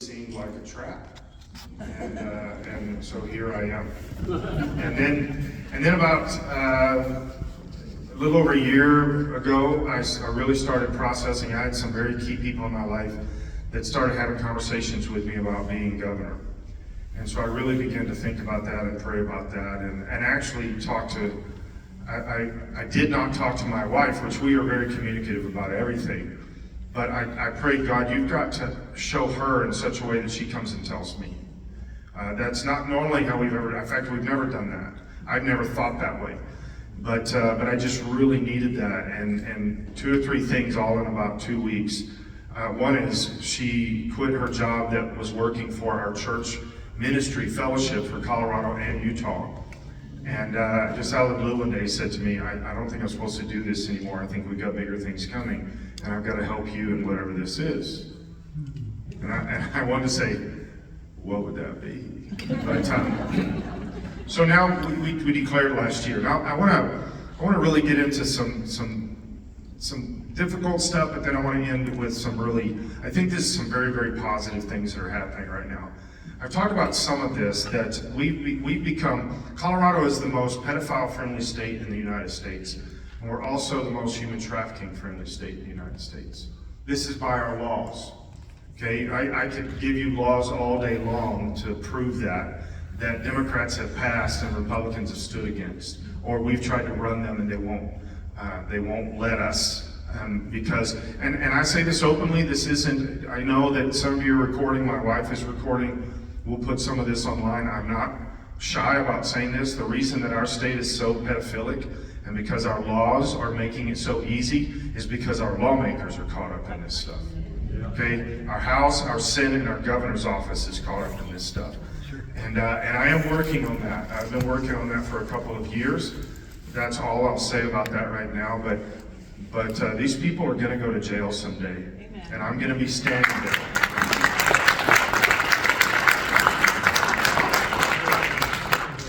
seemed like a trap, and so here I am. And then about a little over a year ago, I really started processing. I had some very key people in my life that started having conversations with me about being governor. And so I really began to think about that and pray about that, and actually talk to, I did not talk to my wife, which we are very communicative about everything, but I prayed, God, you've got to show her in such a way that she comes and tells me. That's not normally how we've ever, in fact, we've never done that. I've never thought that way. But I just really needed that, and 2 or 3 things all in about 2 weeks. One is she quit her job that was working for our church ministry fellowship for Colorado and Utah. And just out of the blue one day said to me, I don't think I'm supposed to do this anymore. I think we've got bigger things coming, and I've got to help you in whatever this is. And I wanted to say, what would that be? But so now we declared last year. Now I want to really get into some difficult stuff, but then I want to end with some really, I think this is some very, very positive things that are happening right now. I've talked about some of this, that we've become, Colorado is the most pedophile-friendly state in the United States, and we're also the most human trafficking-friendly state in the United States. This is by our laws. Okay, I could give you laws all day long to prove that Democrats have passed and Republicans have stood against, or we've tried to run them and they won't let us. Because, and I say this openly, this isn't, I know that some of you are recording, my wife is recording, we'll put some of this online. I'm not shy about saying this. The reason that our state is so pedophilic and because our laws are making it so easy is because our lawmakers are caught up in this stuff. Okay, our House, our Senate, and our governor's office is caught up in this stuff. And I am working on that. I've been working on that for a couple of years. That's all I'll say about that right now. But these people are going to go to jail someday. Amen. And I'm going to be standing there.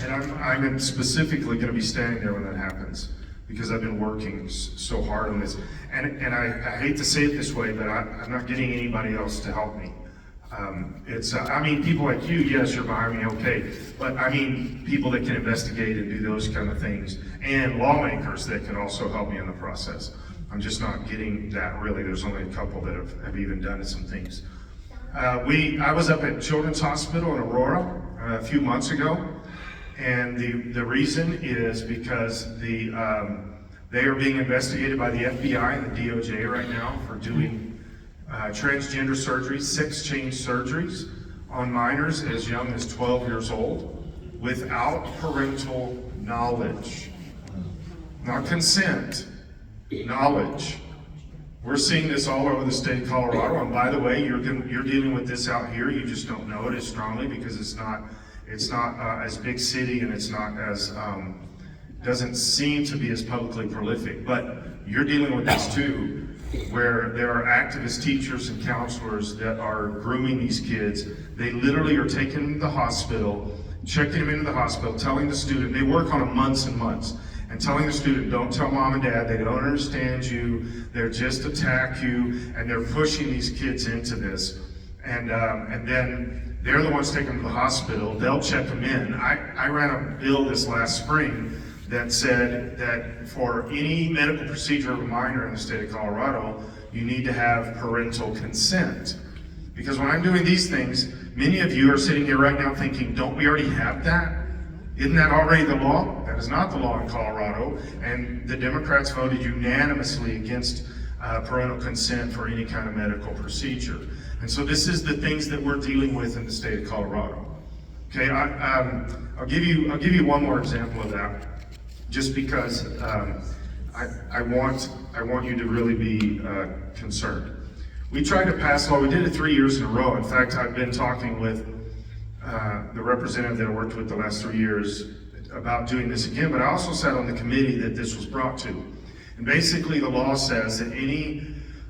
And I'm specifically going to be standing there when that happens, because I've been working so hard on this. And I hate to say it this way, but I'm not getting anybody else to help me. I mean, people like you, yes, you're behind me, okay. But I mean, people that can investigate and do those kind of things, and lawmakers that can also help me in the process. I'm just not getting that really. There's only a couple that have even done some things. I was up at Children's Hospital in Aurora a few months ago, and the reason is because they are being investigated by the FBI and the DOJ right now for doing transgender surgeries, sex-change surgeries on minors as young as 12 years old without parental knowledge. Not consent, knowledge. We're seeing this all over the state of Colorado, and by the way, you're dealing with this out here. You just don't know it as strongly because it's not as big city, and it's not as doesn't seem to be as publicly prolific. But you're dealing with this too, where there are activist teachers and counselors that are grooming these kids. They literally are taking them to the hospital, checking them into the hospital, telling the student, they work on it months and months, and telling the student, don't tell mom and dad, they don't understand you, they're just attack you, and they're pushing these kids into this. And then they're the ones taking them to the hospital, they'll check them in. I ran a bill this last spring that said that for any medical procedure of a minor in the state of Colorado, you need to have parental consent. Because when I'm doing these things, many of you are sitting here right now thinking, don't we already have that? Isn't that already the law? That is not the law in Colorado, and the Democrats voted unanimously against parental consent for any kind of medical procedure. And so this is the things that we're dealing with in the state of Colorado. Okay, I'll give you one more example of that, just because I want you to really be concerned. We tried to pass law. We did it 3 years in a row. In fact, I've been talking with the representative that I worked with the last 3 years about doing this again, but I also sat on the committee that this was brought to. And basically the law says that any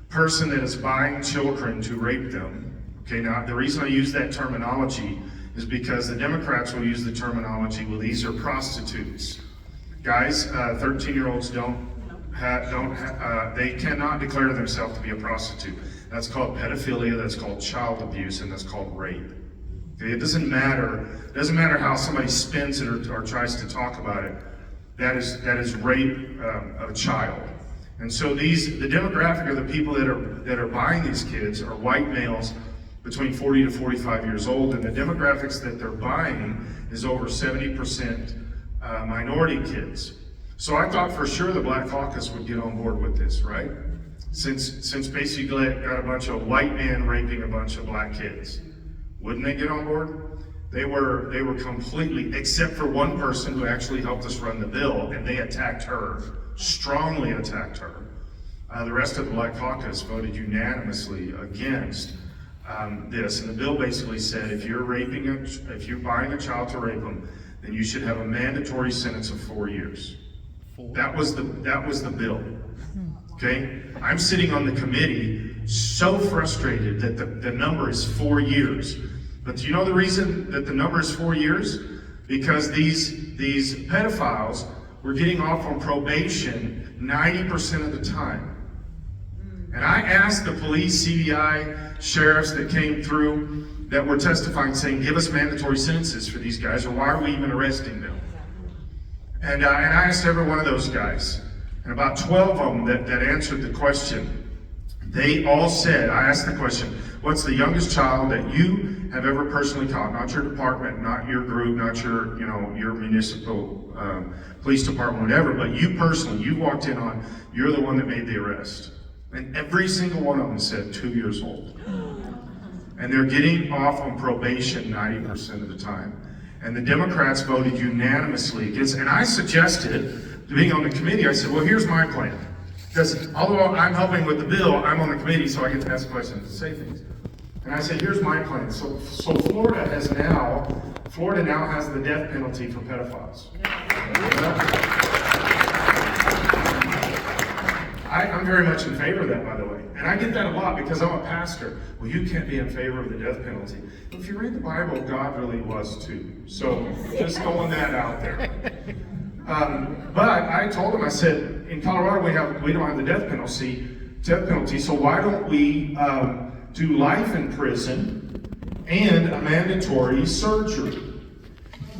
person that is buying children to rape them, okay, now the reason I use that terminology is because the Democrats will use the terminology, well, these are prostitutes. Guys, 13-year-olds they cannot declare themselves to be a prostitute. That's called pedophilia, that's called child abuse, and that's called rape. Okay? It doesn't matter how somebody spins it or tries to talk about it. That is rape of a child. And so the demographic of the people that are buying these kids are white males between 40 to 45 years old, and the demographics that they're buying is over 70% minority kids. So I thought for sure the Black Caucus would get on board with this, right? Since basically got a bunch of white men raping a bunch of black kids. Wouldn't they get on board? They were completely, except for one person who actually helped us run the bill, and they attacked her, strongly attacked her. The rest of the Black Caucus voted unanimously against this, and the bill basically said if you're buying a child to rape them, then you should have a mandatory sentence of 4 years. That was the bill. Okay, I'm sitting on the committee, so frustrated that the number is 4 years. But do you know the reason that the number is 4 years? Because these pedophiles were getting off on probation 90% of the time. And I asked the police, CBI, sheriffs that came through that were testifying, saying, give us mandatory sentences for these guys, or why are we even arresting them? And I asked every one of those guys, and about 12 of them that answered the question, they all said, I asked the question, what's the youngest child that you have ever personally caught? Not your department, not your group, not your municipal police department, whatever, but you personally, you walked in on, you're the one that made the arrest. And every single one of them said 2 years old. And they're getting off on probation 90% of the time. And the Democrats voted unanimously against, and I suggested, being on the committee, I said, well, here's my plan. Because although I'm helping with the bill, I'm on the committee, so I get to ask questions and say things. And I said, here's my plan. So Florida now has the death penalty for pedophiles. I'm very much in favor of that, by the way. And I get that a lot because I'm a pastor. Well, you can't be in favor of the death penalty. If you read the Bible, God really was too. So just throwing that out there. But I told him, I said, in Colorado we don't have the death penalty. So why don't we do life in prison and a mandatory surgery?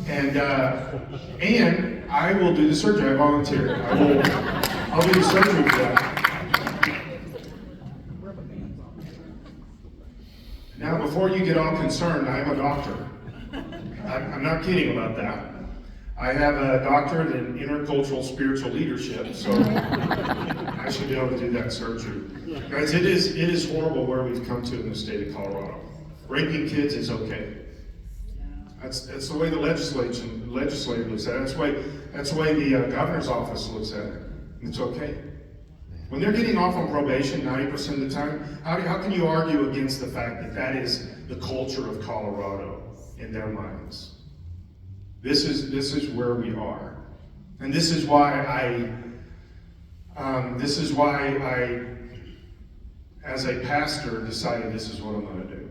And I will do the surgery. I volunteer. I'll do the surgery for that. Now, before you get all concerned, I am a doctor. I'm not kidding about that. I have a doctorate in intercultural spiritual leadership, so I should be able to do that surgery. Guys, it is horrible where we've come to in the state of Colorado. Raping kids is okay. That's the way the legislature looks at it. That's the way the governor's office looks at it. It's okay. When they're getting off on probation 90% of the time, how can you argue against the fact that is the culture of Colorado in their minds? This is where we are, and this is why I, as a pastor, decided this is what I'm going to do,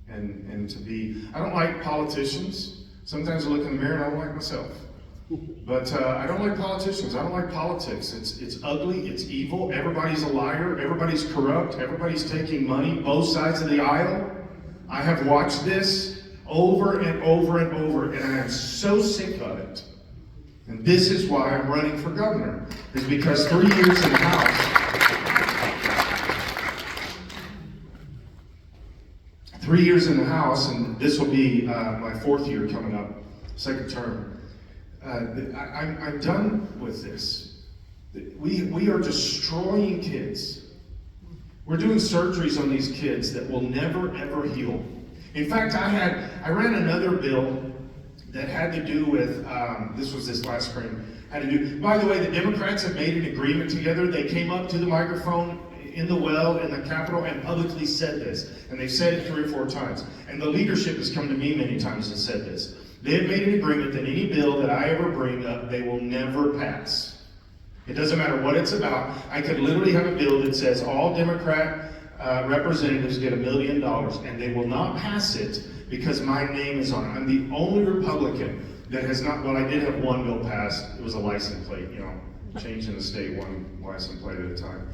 and to be. I don't like politicians. Sometimes I look in the mirror and I don't like myself. But I don't like politicians. I don't like politics. It's ugly. It's evil. Everybody's a liar. Everybody's corrupt. Everybody's taking money, both sides of the aisle. I have watched this over and over and over, and I am so sick of it. And this is why I'm running for governor, is because 3 years in the House, 3 years in the House, and this will be my 4th year coming up, 2nd term. I'm done with this. We are destroying kids. We're doing surgeries on these kids that will never ever heal. In fact, I ran another bill that had to do with this last spring. By the way, the Democrats have made an agreement together. They came up to the microphone in the well in the Capitol and publicly said this, and they've said it 3 or 4 times. And the leadership has come to me many times and said this. They have made an agreement that any bill that I ever bring up, they will never pass. It doesn't matter what it's about. I could literally have a bill that says all Democrat representatives get $1 million, and they will not pass it because my name is on it. I'm the only Republican that has not, well, I did have one bill passed. It was a license plate, changing the state one license plate at a time.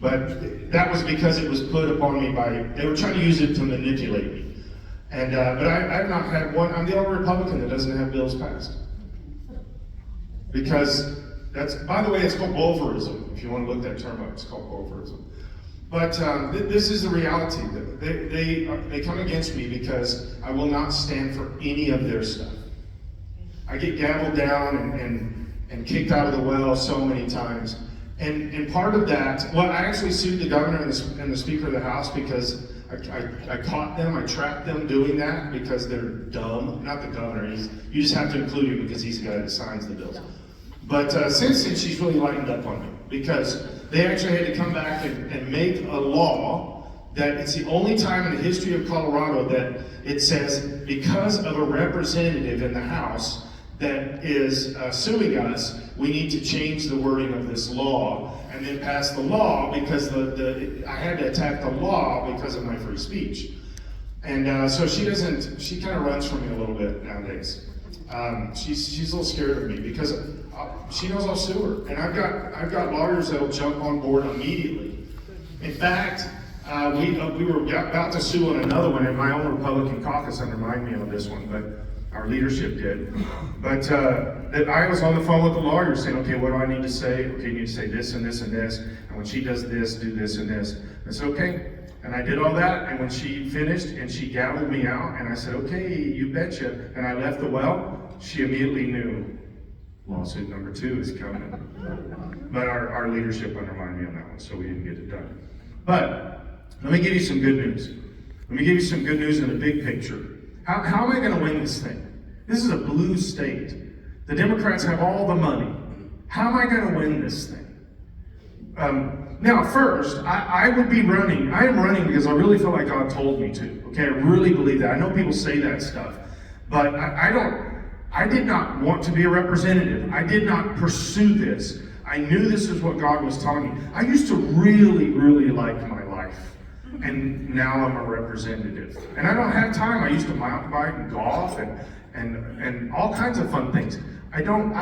But that was because it was put upon me they were trying to use it to manipulate me. And, but I've not had one. I'm the only Republican that doesn't have bills passed. Because by the way, it's called Wolverism. If you want to look that term up, it's called Wolverism. But this is the reality. They come against me because I will not stand for any of their stuff. I get gavelled down and kicked out of the well so many times. And part of that, well, I actually sued the governor and the Speaker of the House because I caught them, I tracked them doing that because they're dumb. Not the governor, you just have to include him because he's the guy that signs the bills. But since then, she's really lightened up on me because they actually had to come back and make a law that it's the only time in the history of Colorado that it says because of a representative in the House that is suing us, we need to change the wording of this law and then pass the law because I had to attack the law because of my free speech. And so she kind of runs from me a little bit nowadays. She's a little scared of me because she knows I'll sue her. And I've got lawyers that'll jump on board immediately. In fact, we were about to sue on another one, and my own Republican caucus undermined me on this one, but our leadership did. But I was on the phone with the lawyer saying, okay, what do I need to say? Okay, you need to say this and this and this. And when she does this, do this and this. I said, okay. And I did all that. And when she finished and she gavelled me out, and I said, okay, you betcha. And I left the well, she immediately knew lawsuit number 2 is coming. But our leadership undermined me on that one, so we didn't get it done. But let me give you some good news. Let me give you some good news in the big picture. How am I going to win this thing? This is a blue state. The Democrats have all the money. How am I going to win this thing? Now, first, I would be running. I am running because I really feel like God told me to. Okay, I really believe that. I know people say that stuff, but I did not want to be a representative. I did not pursue this. I knew this is what God was telling me. I used to really, really like my life. And now I'm a representative. And I don't have time. I used to mountain bike and golf and all kinds of fun things. I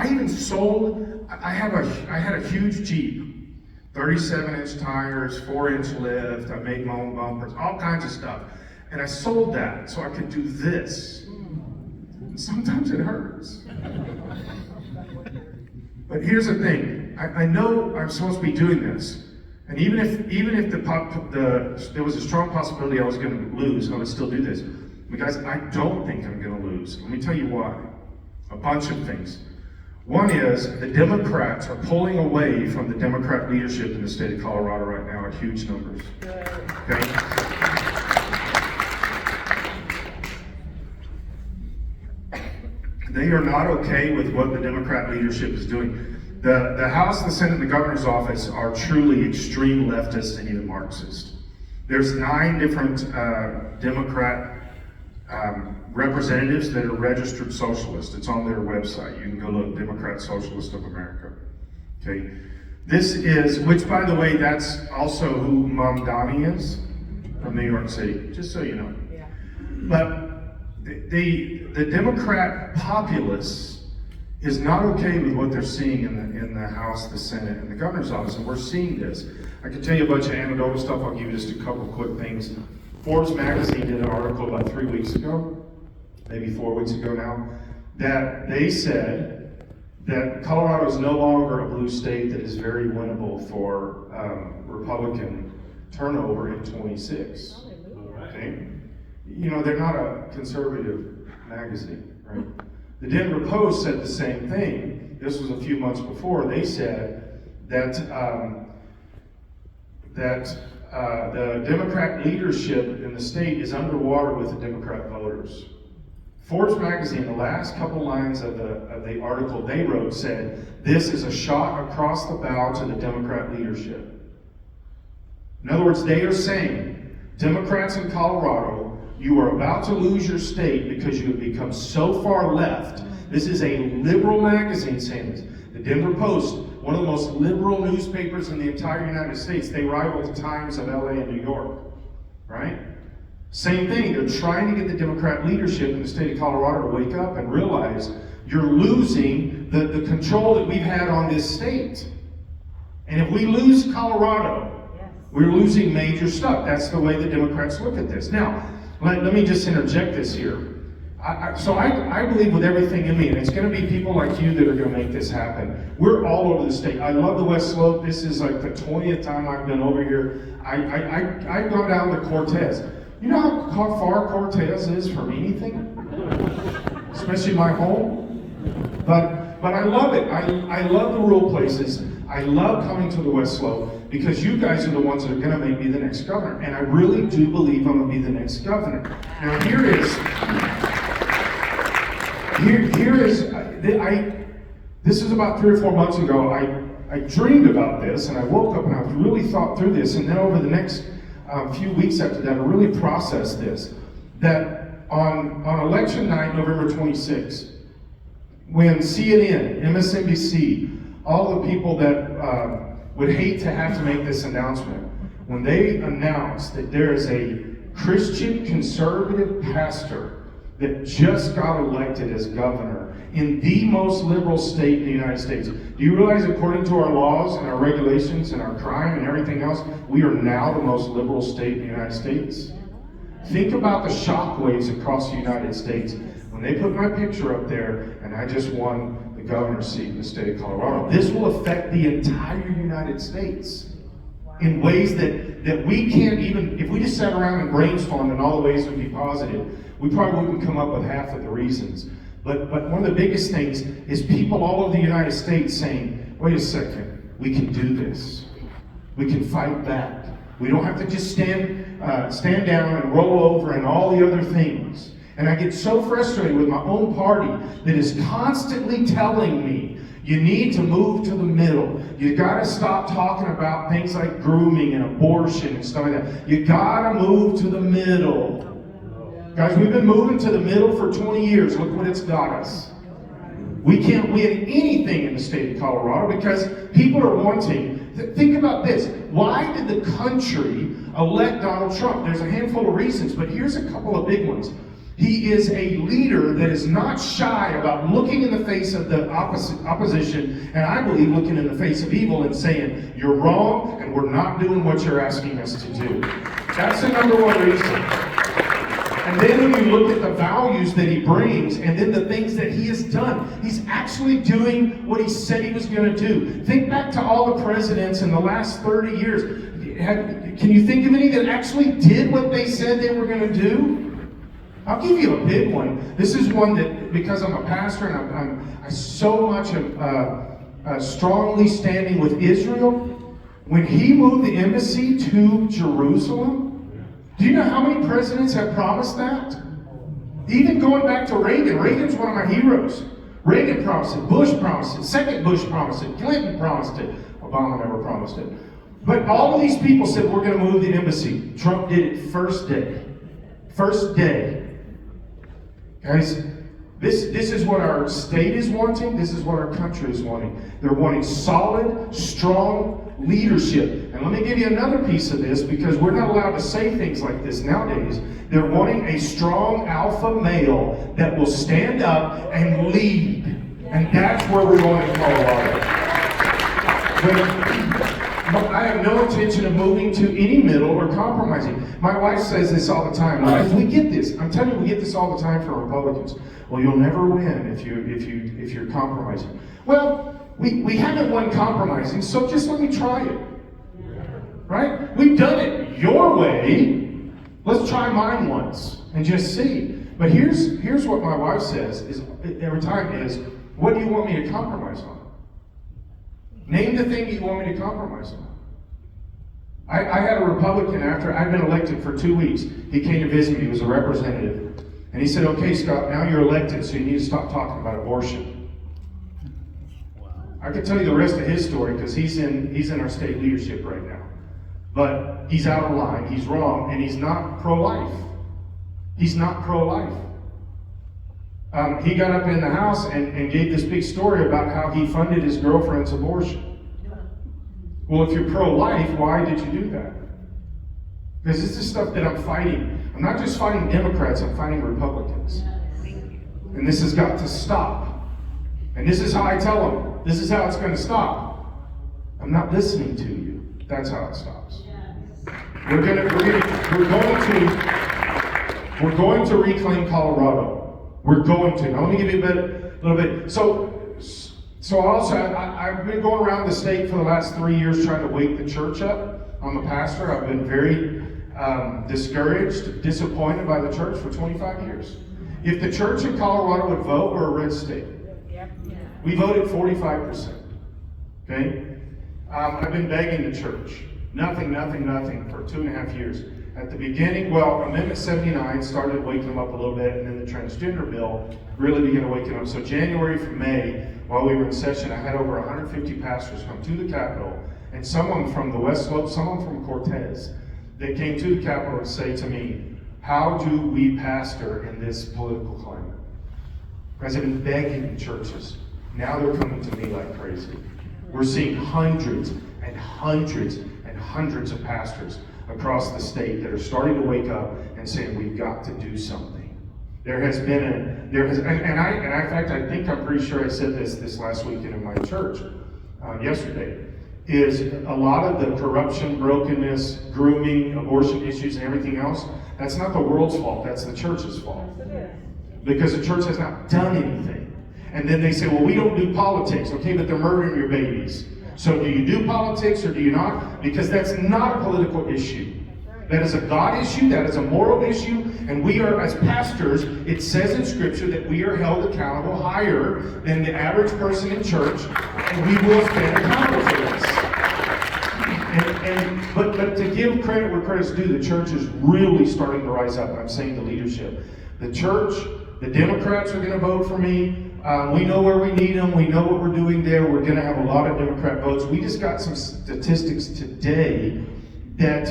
even sold, I had a huge Jeep, 37-inch tires, 4-inch lift, I made my own bumpers, all kinds of stuff. And I sold that so I could do this. And sometimes it hurts. But here's the thing, I know I'm supposed to be doing this. And even if there was a strong possibility I was going to lose, I would still do this. But guys, I don't think I'm going to lose. Let me tell you why. A bunch of things. One is the Democrats are pulling away from the Democrat leadership in the state of Colorado right now at huge numbers. Okay? They are not okay with what the Democrat leadership is doing. The House, the Senate, and the governor's office are truly extreme leftists and even Marxist. There's 9 different Democrat representatives that are registered socialists. It's on their website. You can go look, Democrat Socialist of America. Okay, this is, which by the way, that's also who Mom Donnie is from New York City. Just so you know. Yeah. But the Democrat populace is not okay with what they're seeing in the House, the Senate, and the governor's office, and we're seeing this. I can tell you a bunch of anecdotal stuff. I'll give you just a couple quick things. Forbes magazine did an article about 3 weeks ago, maybe 4 weeks ago now, that they said that Colorado is no longer a blue state that is very winnable for Republican turnover in 26. Okay? You know, they're not a conservative magazine, right? The Denver Post said the same thing. This was a few months before. They said that the Democrat leadership in the state is underwater with the Democrat voters. Forbes magazine, the last couple lines of the article they wrote said, "This is a shot across the bow to the Democrat leadership." In other words, they are saying, Democrats in Colorado, you are about to lose your state because you have become so far left. This is a liberal magazine saying this. The Denver Post, one of the most liberal newspapers in the entire United States, they rival the Times of LA and New York, right? Same thing, they're trying to get the Democrat leadership in the state of Colorado to wake up and realize you're losing the control that we've had on this state. And if we lose Colorado, We're losing major stuff. That's the way the Democrats look at this. Now, let me just interject this here. I believe with everything in me, and it's going to be people like you that are going to make this happen. We're all over the state. I love the West Slope. This is like the 20th time I've been over here. I've gone down to Cortez. You know how far Cortez is from anything? Especially my home. But I love it. I love the rural places. I love coming to the West Slope because you guys are the ones that are going to make me the next governor. And I really do believe I'm going to be the next governor. Now this is about 3 or 4 months ago. I dreamed about this and I woke up and I really thought through this. And then over the next few weeks after that, I really processed this. That on election night, November 26th, when CNN, MSNBC, all the people that would hate to have to make this announcement, when they announced that there is a Christian conservative pastor that just got elected as governor in the most liberal state in the United States. Do you realize according to our laws and our regulations and our crime and everything else, we are now the most liberal state in the United States? Think about the shockwaves across the United States when they put my picture up there and I just won the governor's seat in the state of Colorado. This will affect the entire United States in ways that we can't even, if we just sat around and brainstormed in all the ways would be positive, we probably wouldn't come up with half of the reasons. But one of the biggest things is people all over the United States saying, wait a second, we can do this. We can fight back. We don't have to just stand down and roll over and all the other things. And I get so frustrated with my own party that is constantly telling me, you need to move to the middle. You gotta stop talking about things like grooming and abortion and stuff like that. You gotta move to the middle. Guys, we've been moving to the middle for 20 years. Look what it's got us. We can't win anything in the state of Colorado because people are wanting. Think about this. Why did the country elect Donald Trump? There's a handful of reasons, but here's a couple of big ones. He is a leader that is not shy about looking in the face of the opposition, and I believe looking in the face of evil and saying, you're wrong, and we're not doing what you're asking us to do. That's the number one reason. And then when you look at the values that he brings and then the things that he has done, he's actually doing what he said he was going to do. Think back to all the presidents in the last 30 years. Can you think of any that actually did what they said they were going to do? I'll give you a big one. This is one that, because I'm a pastor and I so much strongly standing with Israel, when he moved the embassy to Jerusalem, do you know how many presidents have promised that? Even going back to Reagan. Reagan's one of my heroes. Reagan promised it. Bush promised it. Second Bush promised it. Clinton promised it. Obama never promised it. But all of these people said, we're going to move the embassy. Trump did it first day. First day. Guys, this is what our state is wanting. This is what our country is wanting. They're wanting solid, strong leadership. And let me give you another piece of this, because we're not allowed to say things like this nowadays. They're wanting a strong alpha male that will stand up and lead. And that's where we're going in Colorado. But I have no intention of moving to any middle or compromising. My wife says this all the time. Because we get this. I'm telling you, we get this all the time from Republicans. Well, you'll never win if you're compromising. Well, we haven't won compromising, so just let me try it. Right? We've done it your way. Let's try mine once and just see. But here's what my wife says is every time is, what do you want me to compromise on? Name the thing you want me to compromise on. I had a Republican after I'd been elected for 2 weeks. He came to visit me. He was a representative. And he said, okay, Scott, now you're elected, so you need to stop talking about abortion. Wow. I could tell you the rest of his story because he's in our state leadership right now. But he's out of line, he's wrong, and he's not pro-life. He's not pro-life. He got up in the House and gave this big story about how he funded his girlfriend's abortion. Well, if you're pro-life, why did you do that? Because this is stuff that I'm fighting. I'm not just fighting Democrats, I'm fighting Republicans. And this has got to stop. And this is how I tell them, this is how it's going to stop. I'm not listening to you. That's how it stops. We're going to reclaim Colorado. We're going to. Now let me give you a little bit. So also, I've been going around the state for the last 3 years trying to wake the church up. I'm a pastor. I've been very discouraged, disappointed by the church for 25 years. If the church in Colorado would vote, we're a red state. We voted 45%. Okay? I've been begging the church. Nothing for 2.5 years. At the beginning, Amendment 79 started waking them up a little bit, and then the transgender bill really began to wake them up. So January from May, while we were in session, I had over 150 pastors come to the Capitol, and someone from the West Slope, someone from Cortez, they came to the Capitol and say to me, how do we pastor in this political climate? Because I've been begging the churches. Now they're coming to me like crazy. We're seeing hundreds and hundreds and hundreds of pastors across the state that are starting to wake up and saying, we've got to do something. In fact, I think I'm pretty sure I said this last weekend in my church, yesterday, is a lot of the corruption, brokenness, grooming, abortion issues, and everything else, that's not the world's fault, that's the church's fault. Because the church has not done anything. And then they say, well, we don't do politics, okay, but they're murdering your babies. So do you do politics or do you not? Because that's not a political issue. That is a God issue, that is a moral issue, and we are, as pastors, it says in Scripture that we are held accountable higher than the average person in church, and we will stand accountable for this. But to give credit where credit's due, the church is really starting to rise up. I'm saying the leadership. The church, the Democrats are going to vote for me. We know where we need them. We know what we're doing there. We're going to have a lot of Democrat votes. We just got some statistics today that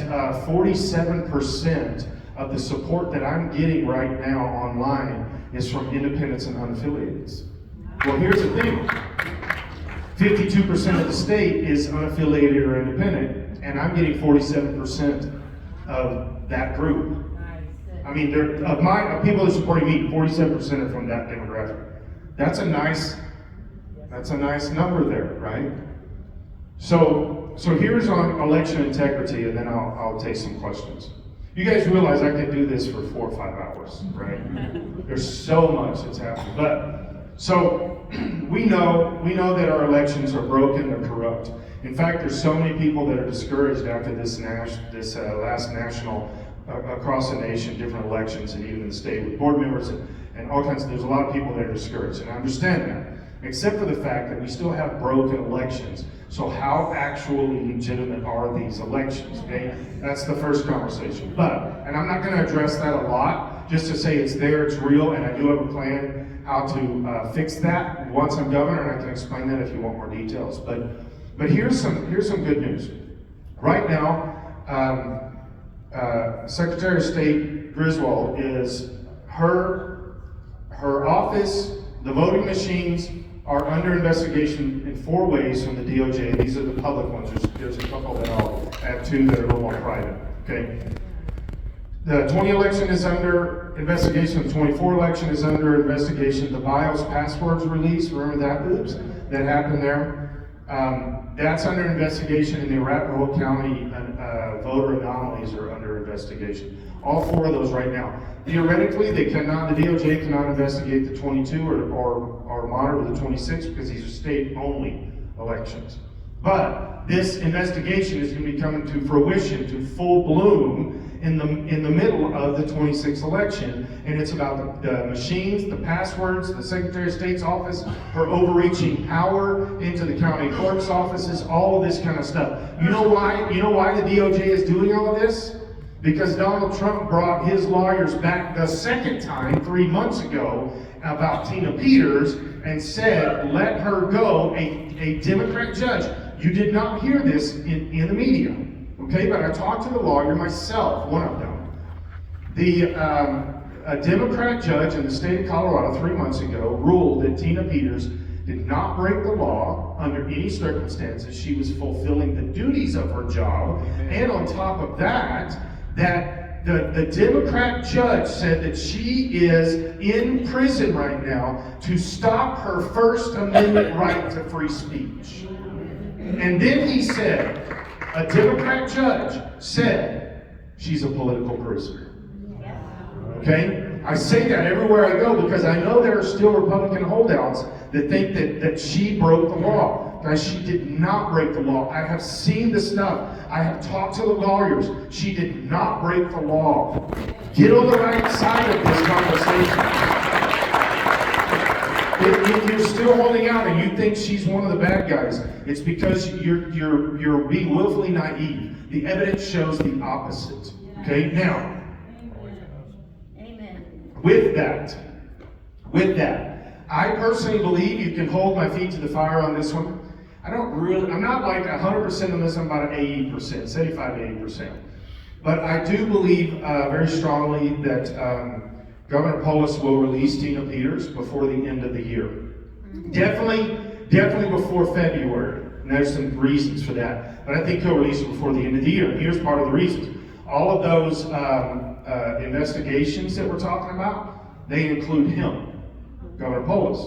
47% of the support that I'm getting right now online is from independents and unaffiliated. Well, here's the thing. 52% of the state is unaffiliated or independent, and I'm getting 47% of that group. I mean, of people that are supporting me, 47% are from that demographic. That's a nice number there, right? So here's on election integrity, and then I'll take some questions. You guys realize I could do this for 4 or 5 hours, right? There's so much that's happening. But so we know that our elections are broken, they're corrupt. In fact, there's so many people that are discouraged after this last national across the nation, different elections, and even in the state with board members and all kinds of. There's a lot of people that are discouraged, and I understand that. Except for the fact that we still have broken elections. So how actually legitimate are these elections, okay? That's the first conversation. And I'm not gonna address that a lot, just to say it's there, it's real, and I do have a plan how to fix that once I'm governor, and I can explain that if you want more details. But here's some good news. Right now, Secretary of State Griswold is her office, the voting machines are under investigation in 4 ways from the DOJ. These are the public ones. There's a couple that I'll add to that are a little more private. Okay. The 20 election is under investigation. The 24 election is under investigation. The BIOS passwords release, remember that? Oops, that happened there. That's under investigation, and the Arapahoe County voter anomalies are under investigation. All 4 of those right now. Theoretically, the DOJ cannot investigate the 22 or monitor the 26 because these are state-only elections. But this investigation is going to be coming to fruition, to full bloom, in the middle of the 26th election, and it's about the machines, the passwords, the Secretary of State's office, her overreaching power into the county clerk's offices, all of this kind of stuff. You know why? You know why the DOJ is doing all of this? Because Donald Trump brought his lawyers back the second time 3 months ago about Tina Peters and said, let her go, a Democrat judge. You did not hear this in the media. Okay, but I talked to the lawyer myself, one of them. A Democrat judge in the state of Colorado 3 months ago ruled that Tina Peters did not break the law under any circumstances. She was fulfilling the duties of her job. And on top of that, the Democrat judge said that she is in prison right now to stop her First Amendment right to free speech. And then he said, a Democrat judge said she's a political prisoner. Okay? I say that everywhere I go because I know there are still Republican holdouts that think that she broke the law. Guys, she did not break the law. I have seen the stuff. I have talked to the lawyers. She did not break the law. Get on the right side of this conversation. If you're still holding out and you think she's one of the bad guys, it's because you're being willfully naive. The evidence shows the opposite. Okay? Now, with that, I personally believe you can hold my feet to the fire on this one. I'm not like 100% on this, I'm about 80%, 75 to 80%. But I do believe very strongly that Governor Polis will release Tina Peters before the end of the year. Definitely before February. And there's some reasons for that. But I think he'll release it before the end of the year. And here's part of the reasons. All of those investigations that we're talking about, they include him, Governor Polis.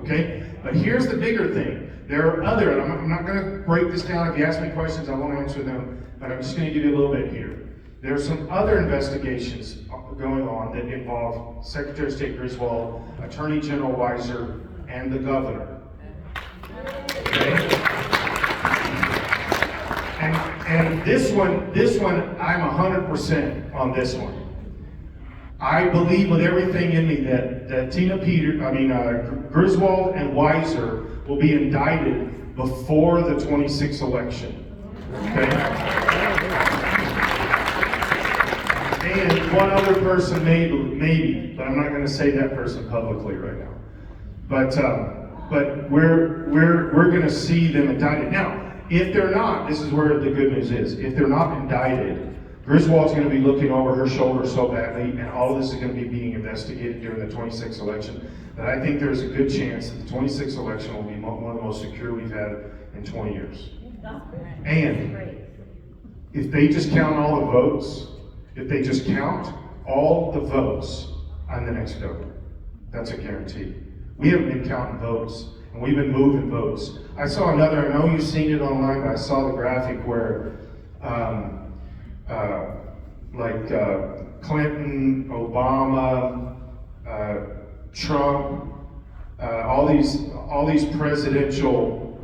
Okay? But here's the bigger thing. There are other, and I'm not going to break this down. If you ask me questions, I won't answer them. But I'm just going to give you a little bit here. There are some other investigations going on that involve Secretary of State Griswold, Attorney General Weiser, and the governor. Okay? And this one, I'm 100% on this one. I believe with everything in me that Griswold and Weiser will be indicted before the 26th election. Okay? And one other person maybe, but I'm not going to say that person publicly right now. But we're going to see them indicted. Now, if they're not, this is where the good news is. If they're not indicted, Griswold's going to be looking over her shoulder so badly, and all of this is going to be being investigated during the 26th election, that I think there's a good chance that the 26th election will be one of the most secure we've had in 20 years. And if they just count all the votes, if they just count all the votes, I'm the next governor. That's a guarantee. We haven't been counting votes, and we've been moving votes. I saw another, I know you've seen it online, but I saw the graphic where Clinton, Obama, Trump, all these presidential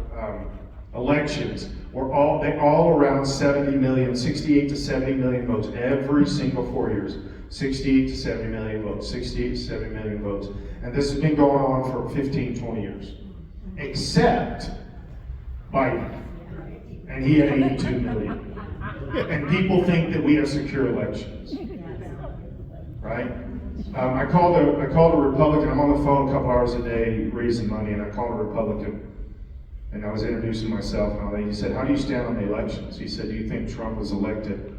elections were all around 70 million, 68 to 70 million votes every single 4 years. 68 to 70 million votes, 68 to 70 million votes. And this has been going on for 15, 20 years. Except Biden. And he had 82 million. And people think that we have secure elections. Right? I called a Republican. I'm on the phone a couple hours a day raising money, and I called a Republican. And I was introducing myself, and all that. He said, "How do you stand on the elections?" He said, "Do you think Trump was elected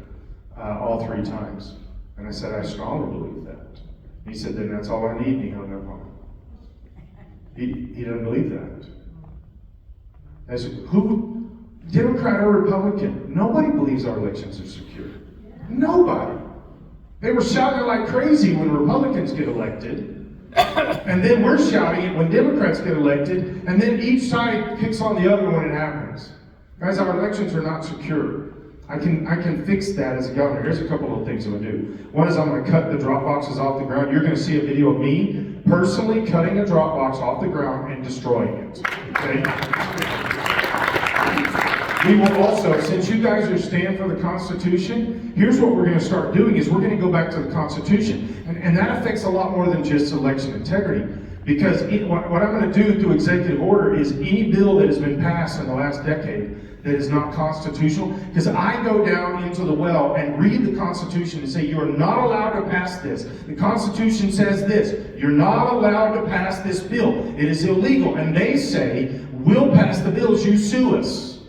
all 3 times?" And I said, "I strongly believe that." He said, "Then that's all I need," and he hung up on it. He doesn't believe that. I said, who, Democrat or Republican? Nobody believes our elections are secure. Nobody. They were shouting like crazy when Republicans get elected. And then we're shouting it when Democrats get elected, and then each side picks on the other when it happens. Guys, our elections are not secure. I can fix that as a governor. Here's a couple of things I'm going to do. One is I'm going to cut the drop boxes off the ground. You're going to see a video of me personally cutting a drop box off the ground and destroying it. Okay? We will also, since you guys are standing for the Constitution, here's what we're going to start doing is we're going to go back to the Constitution. And that affects a lot more than just election integrity. Because what I'm going to do through executive order is any bill that has been passed in the last decade that is not constitutional, because I go down into the well and read the Constitution and say, you are not allowed to pass this. The Constitution says this. You're not allowed to pass this bill. It is illegal. And they say, we'll pass the bills, you sue us.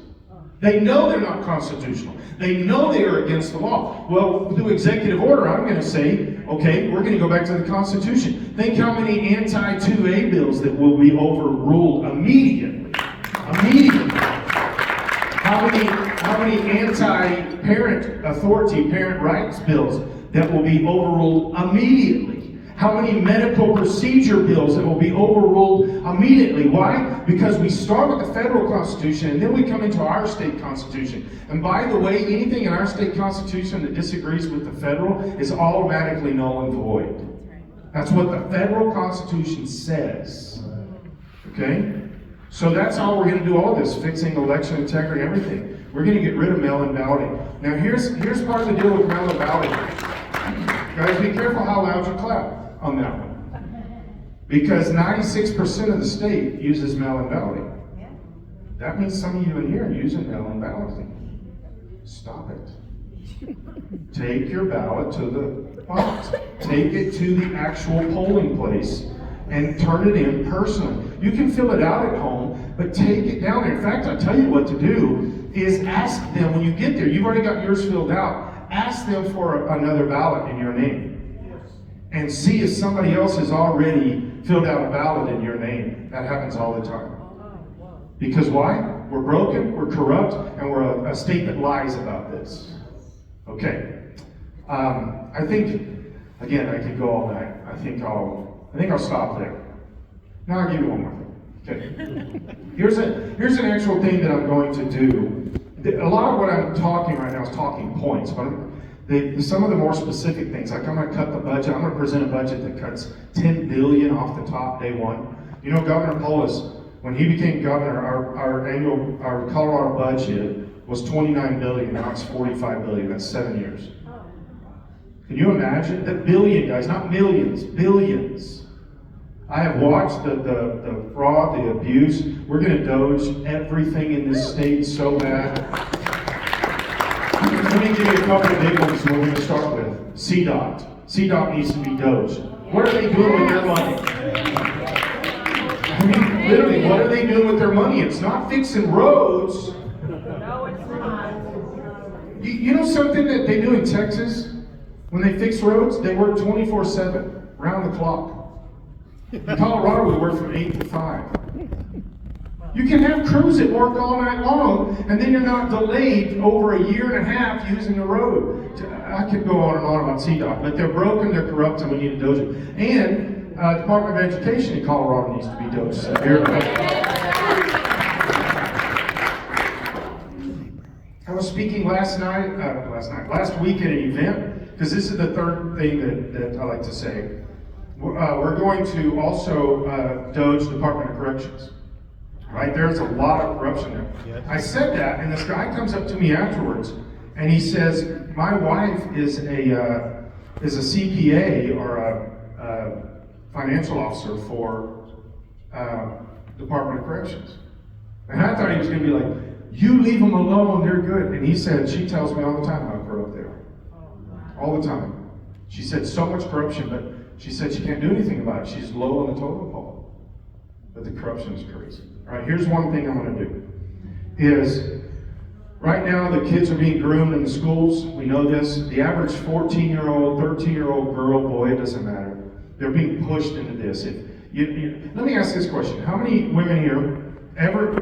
They know they're not constitutional. They know they are against the law. Well, through executive order, I'm going to say, okay, we're going to go back to the Constitution. Think how many anti-2A bills that will be overruled immediately. Immediately. How many anti-parent authority, parent rights bills that will be overruled immediately? How many medical procedure bills that will be overruled immediately? Why? Because we start with the federal constitution and then we come into our state constitution. And by the way, anything in our state constitution that disagrees with the federal is automatically null and void. That's what the federal constitution says. Okay? So that's how we're going to do all this, fixing election integrity, everything. We're going to get rid of mail-in balloting. Now here's part of the deal with mail-in balloting. Guys, be careful how loud you clap on that one. Because 96% of the state uses mail-in balloting. That means some of you in here are using mail-in balloting. Stop it. Take your ballot to the box. Take it to the actual polling place and turn it in personally. You can fill it out at home, but take it down there. In fact, I'll tell you what to do is ask them when you get there, you've already got yours filled out, ask them for another ballot in your name. And see if somebody else has already filled out a ballot in your name. That happens all the time. Because why? We're broken, we're corrupt, and we're a state that lies about this. Okay. I think, again, I could go all night. I think I'll stop there. Now I'll give you one more thing. Okay. Here's an actual thing that I'm going to do. A lot of what I'm talking right now is talking points, but some of the more specific things, like I'm going to cut the budget. I'm going to present a budget that cuts $10 billion off the top day one. You know, Governor Polis, when he became governor, our Colorado budget was $29 billion. Now it's $45 billion. That's 7 years. Can you imagine? The billion, guys, not millions, billions. I have watched the fraud, the abuse. We're going to doge everything in this state so bad. Let me give you a couple of big ones we're going to start with. CDOT. CDOT needs to be doged. What are they doing with their money? I mean, literally, what are they doing with their money? It's not fixing roads. No, it's not. You know something that they do in Texas? When they fix roads, they work 24/7, round the clock. In Colorado, we work from 8 to 5. You can have crews that work all night long, and then you're not delayed over a year and a half using the road. I could go on and on about CDOT, but they're broken, they're corrupt, and we need to doge it. And Department of Education in Colorado needs to be doged. I was speaking last week at an event, because this is the third thing that I like to say. We're going to also doge Department of Corrections. Right? There's a lot of corruption there. Yes. I said that, and this guy comes up to me afterwards, and he says, my wife is a CPA or a financial officer for Department of Corrections. And I thought he was going to be like, you leave them alone, they're good. And he said, she tells me all the time how corrupt they are. All the time. She said, so much corruption, but she said she can't do anything about it. She's low on the totem pole. But the corruption is crazy. All right, here's one thing I'm going to do. Is right now the kids are being groomed in the schools. We know this. The average 14-year-old, 13-year-old girl, boy, it doesn't matter. They're being pushed into this. Let me ask this question. How many women here ever,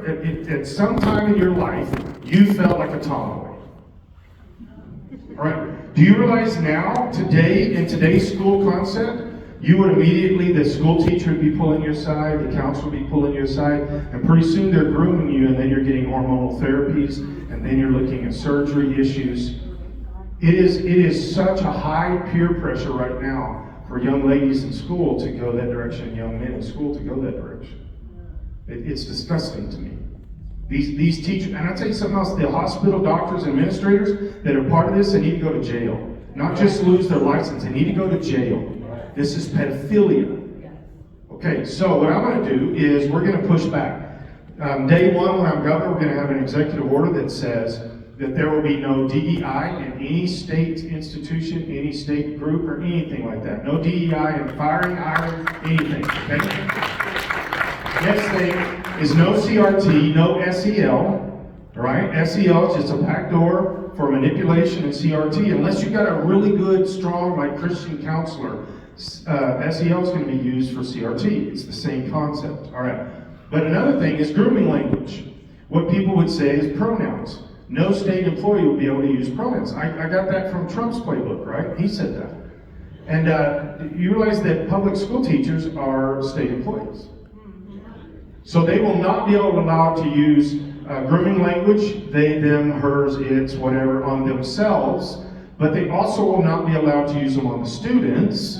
at some time in your life, you felt like a tomboy? All right. Do you realize now, today, in today's school concept, you would immediately, the school teacher would be pulling your side, the counselor would be pulling your side, and pretty soon they're grooming you, and then you're getting hormonal therapies, and then you're looking at surgery issues. It is such a high peer pressure right now for young ladies in school to go that direction, young men in school to go that direction. It's disgusting to me. These teachers, and I'll tell you something else, the hospital doctors and administrators that are part of this, they need to go to jail. Not just lose their license, they need to go to jail. This is pedophilia. Okay, so what I'm going to do is we're going to push back. Day one, when I'm governor, we're going to have an executive order that says that there will be no DEI in any state institution, any state group, or anything like that. No DEI in firing, hiring, anything. Okay? Next thing is no CRT, no SEL. Right? SEL is just a backdoor for manipulation and CRT. Unless you've got a really good, strong, like Christian counselor, SEL is going to be used for CRT. It's the same concept. All right. But another thing is grooming language. What people would say is pronouns. No state employee would be able to use pronouns. I got that from Trump's playbook, right? He said that. And you realize that public school teachers are state employees. So they will not be allowed to use grooming language, they, them, hers, its, whatever, on themselves, but they also will not be allowed to use them on the students.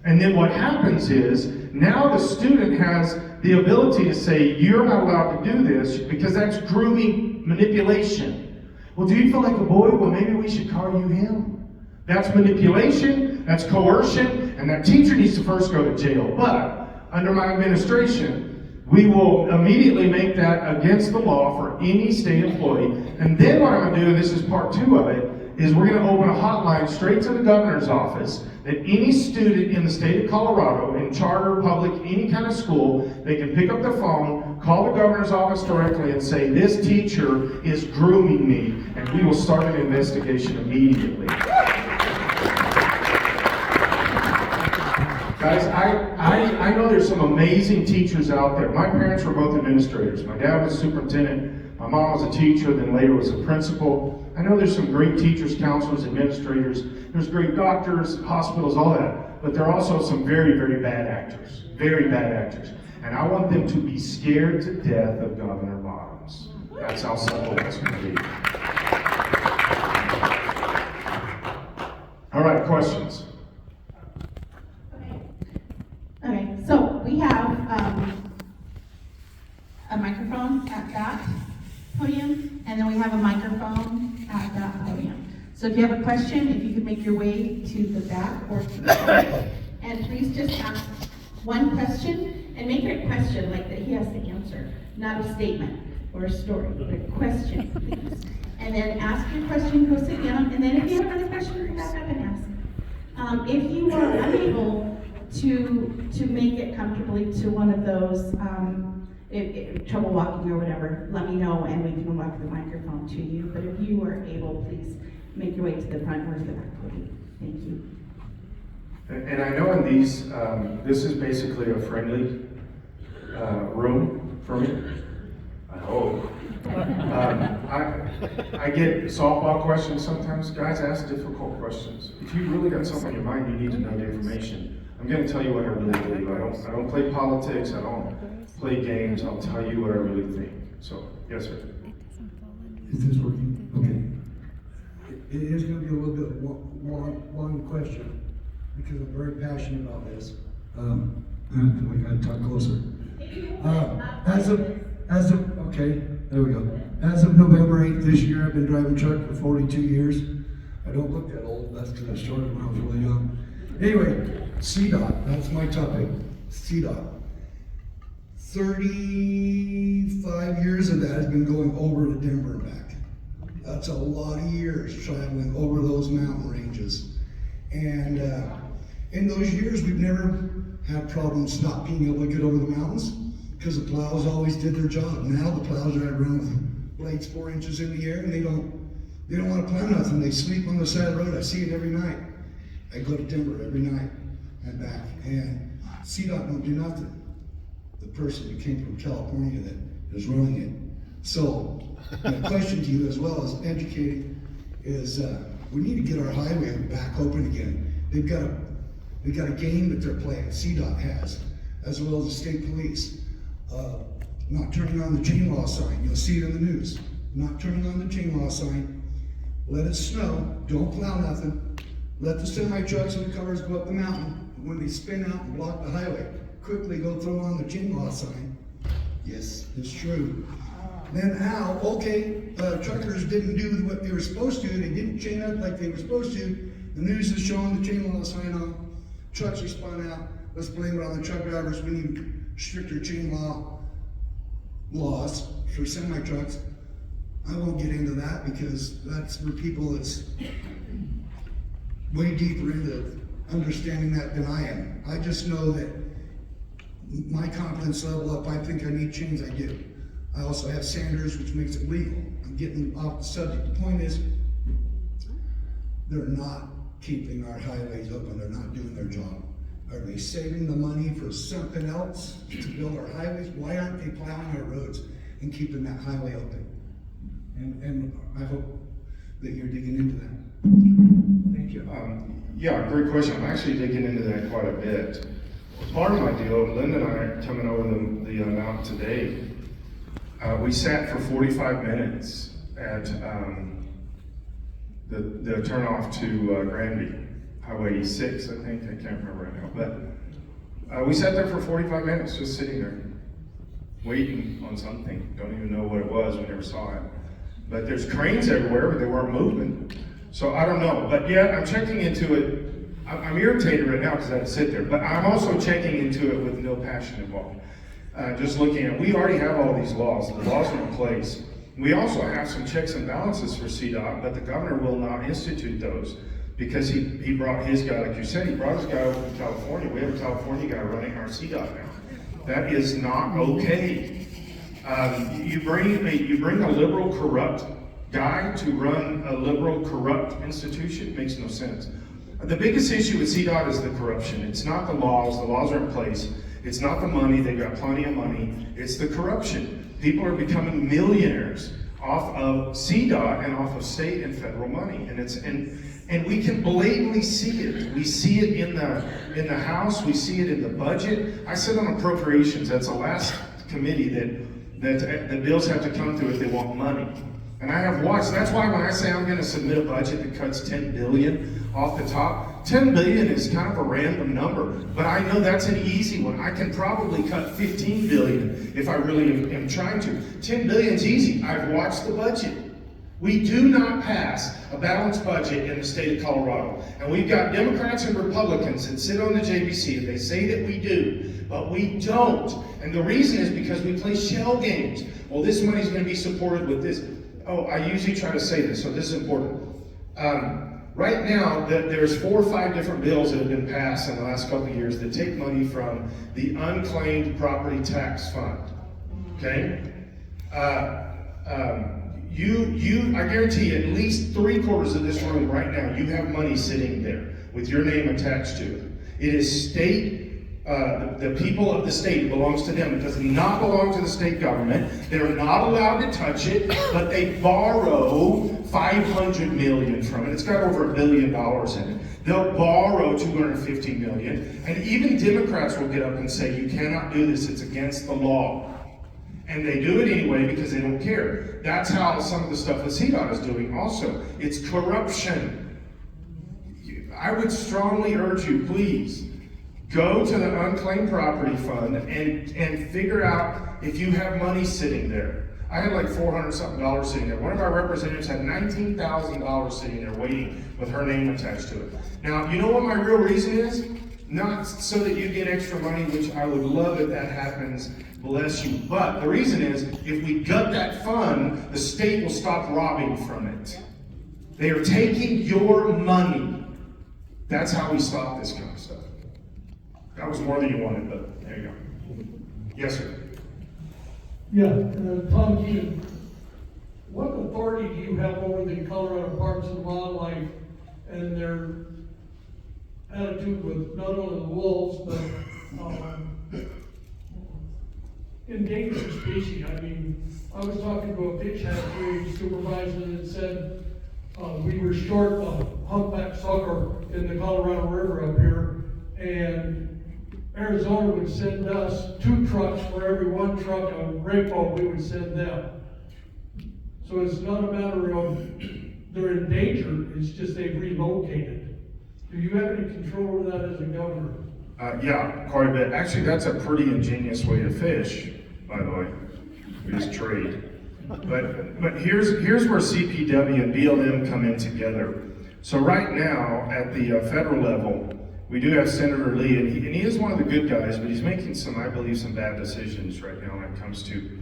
And then what happens is, now the student has the ability to say, you're not allowed to do this because that's grooming manipulation. Well, do you feel like a boy? Well, maybe we should call you him. That's manipulation, that's coercion, and that teacher needs to first go to jail. But under my administration, we will immediately make that against the law for any state employee. And then what I'm going to do, and this is part 2 of it, is we're going to open a hotline straight to the governor's office that any student in the state of Colorado, in charter, public, any kind of school, they can pick up the phone, call the governor's office directly and say, this teacher is grooming me, and we will start an investigation immediately. Guys, I know there's some amazing teachers out there. My parents were both administrators. My dad was a superintendent. My mom was a teacher, then later was a principal. I know there's some great teachers, counselors, administrators. There's great doctors, hospitals, all that. But there are also some very, very bad actors. Very bad actors. And I want them to be scared to death of Governor Bottoms. That's how simple it's going to be. All right, questions? Okay, so we have a microphone at that podium, and then we have a microphone at that podium. So if you have a question, if you could make your way to the back or to the front, and please just ask one question, and make it a question like that he has to answer, not a statement or a story, but a question, please. And then ask your question, go sit down, and then if you have another question, come back up and ask. If you are unable to make it comfortably to one of those, if trouble walking or whatever, let me know and we can walk the microphone to you. But if you are able, please make your way to the front or to the back podium. Thank you. And I know in these, this is basically a friendly room for me. I hope. I get softball questions sometimes. Guys ask difficult questions. If you really got something on your mind, you need to know the information. I'm going to tell you what I really believe. I don't play politics. I don't play games. I'll tell you what I really think. So, yes, sir. Is this working? Okay. It is going to be a little bit long question because I'm very passionate about this. I got to talk closer. Okay, there we go. As of November 8th this year, I've been driving truck for 42 years. I don't look that old. That's because I started when I was really young. Anyway, CDOT, that's my topic. CDOT. 35 years of that has been going over to Denver and back. That's a lot of years traveling over those mountain ranges. And in those years, we've never had problems not being able to get over the mountains because the plows always did their job. Now the plows are around with blades 4 inches in the air and they don't want to plow nothing. They sleep on the side of the road. I see it every night. I go to Denver every night and back. And CDOT don't do nothing. The person who came from California that is running it. So my question to you as well as educating is we need to get our highway back open again. They've got a game that they're playing, CDOT has, as well as the state police. Not turning on the chain law sign. You'll see it in the news. Not turning on the chain law sign. Let it snow. Don't plow nothing. Let the semi trucks and the cars go up the mountain. When they spin out and block the highway, quickly go throw on the chain law sign. Yes, it's true. Then how? Okay, truckers didn't do what they were supposed to. They didn't chain up like they were supposed to. The news is showing the chain law sign on. Trucks are spun out. Let's blame it on the truck drivers. We need stricter chain law laws for semi trucks. I won't get into that because that's for people that's way deeper into understanding that than I am. I just know that my confidence level, if I think I need chains, I do. I also have Sanders, which makes it legal. I'm getting off the subject. The point is, they're not keeping our highways open. They're not doing their job. Are they saving the money for something else to build our highways? Why aren't they plowing our roads and keeping that highway open? And I hope that you're digging into that. Thank you. Yeah, great question. I'm actually digging into that quite a bit. Part of my deal, Linda and I are coming over the mountain today. We sat for 45 minutes at the turnoff to Granby, Highway 6, I think. I can't remember right now. But we sat there for 45 minutes, just sitting there, waiting on something. Don't even know what it was. We never saw it. But there's cranes everywhere, but they weren't moving. So I don't know. But yeah, I'm checking into it. I'm irritated right now because I had to sit there. But I'm also checking into it with no passion involved. Just looking at, we already have all these laws. The laws are in place. We also have some checks and balances for CDOT, but the governor will not institute those because he brought his guy, like you said, he brought his guy over from California. We have a California guy running our CDOT now. That is not okay. You bring a liberal corrupt guy to run a liberal corrupt institution. Makes no sense. The biggest issue with CDOT is the corruption. It's not the laws. The laws are in place. It's not the money. They've got plenty of money. It's the corruption. People are becoming millionaires off of CDOT and off of state and federal money, and we can blatantly see it. We see it in the House. We see it in the budget. I sit on appropriations. That's the last committee that the bills have to come through if they want money. And I have watched. That's why when I say I'm going to submit a budget that cuts $10 billion off the top, $10 billion is kind of a random number. But I know that's an easy one. I can probably cut $15 billion if I really am trying to. $10 billion is easy. I've watched the budget. We do not pass a balanced budget in the state of Colorado. And we've got Democrats and Republicans that sit on the JBC and they say that we do, but we don't. And the reason is because we play shell games. Well, this money's going to be supported with this. Oh, I usually try to say this, so this is important. Right now, there's 4 or 5 different bills that have been passed in the last couple of years that take money from the unclaimed property tax fund. Okay? I guarantee you, at least 3/4 of this room right now, you have money sitting there with your name attached to it. It is state. The people of the state, it belongs to them. It does not belong to the state government. They're not allowed to touch it, but they borrow $500 million from it. It's got over $1 billion in it. They'll borrow $250 million, and even Democrats will get up and say, you cannot do this, it's against the law. And they do it anyway because they don't care. That's how some of the stuff that CDOT is doing also. It's corruption. I would strongly urge you, please, go to the unclaimed property fund and figure out if you have money sitting there. I had like $400-something sitting there. One of our representatives had $19,000 sitting there waiting with her name attached to it. Now, you know what my real reason is? Not so that you get extra money, which I would love if that happens, bless you. But the reason is, if we gut that fund, the state will stop robbing from it. They are taking your money. That's how we stop this kind of stuff. That was more than you wanted, but there you go. Yes, sir. Yeah, Tom Keenan, what authority do you have over the Colorado Parks and Wildlife and their attitude with not only the wolves, but endangered species? I mean, I was talking to a pitch hatchery supervisor that said we were short of humpback sucker in the Colorado River up here, and Arizona would send us 2 trucks for every 1 truck of rainbow we would send them. So it's not a matter of they're endangered, it's just they've relocated. Do you have any control over that as a governor? Yeah, quite a bit. Actually, that's a pretty ingenious way to fish, by the way. We just trade. But here's where CPW and BLM come in together. So right now, at the federal level, we do have Senator Lee, and he is one of the good guys, but he's making some, I believe, some bad decisions right now when it comes to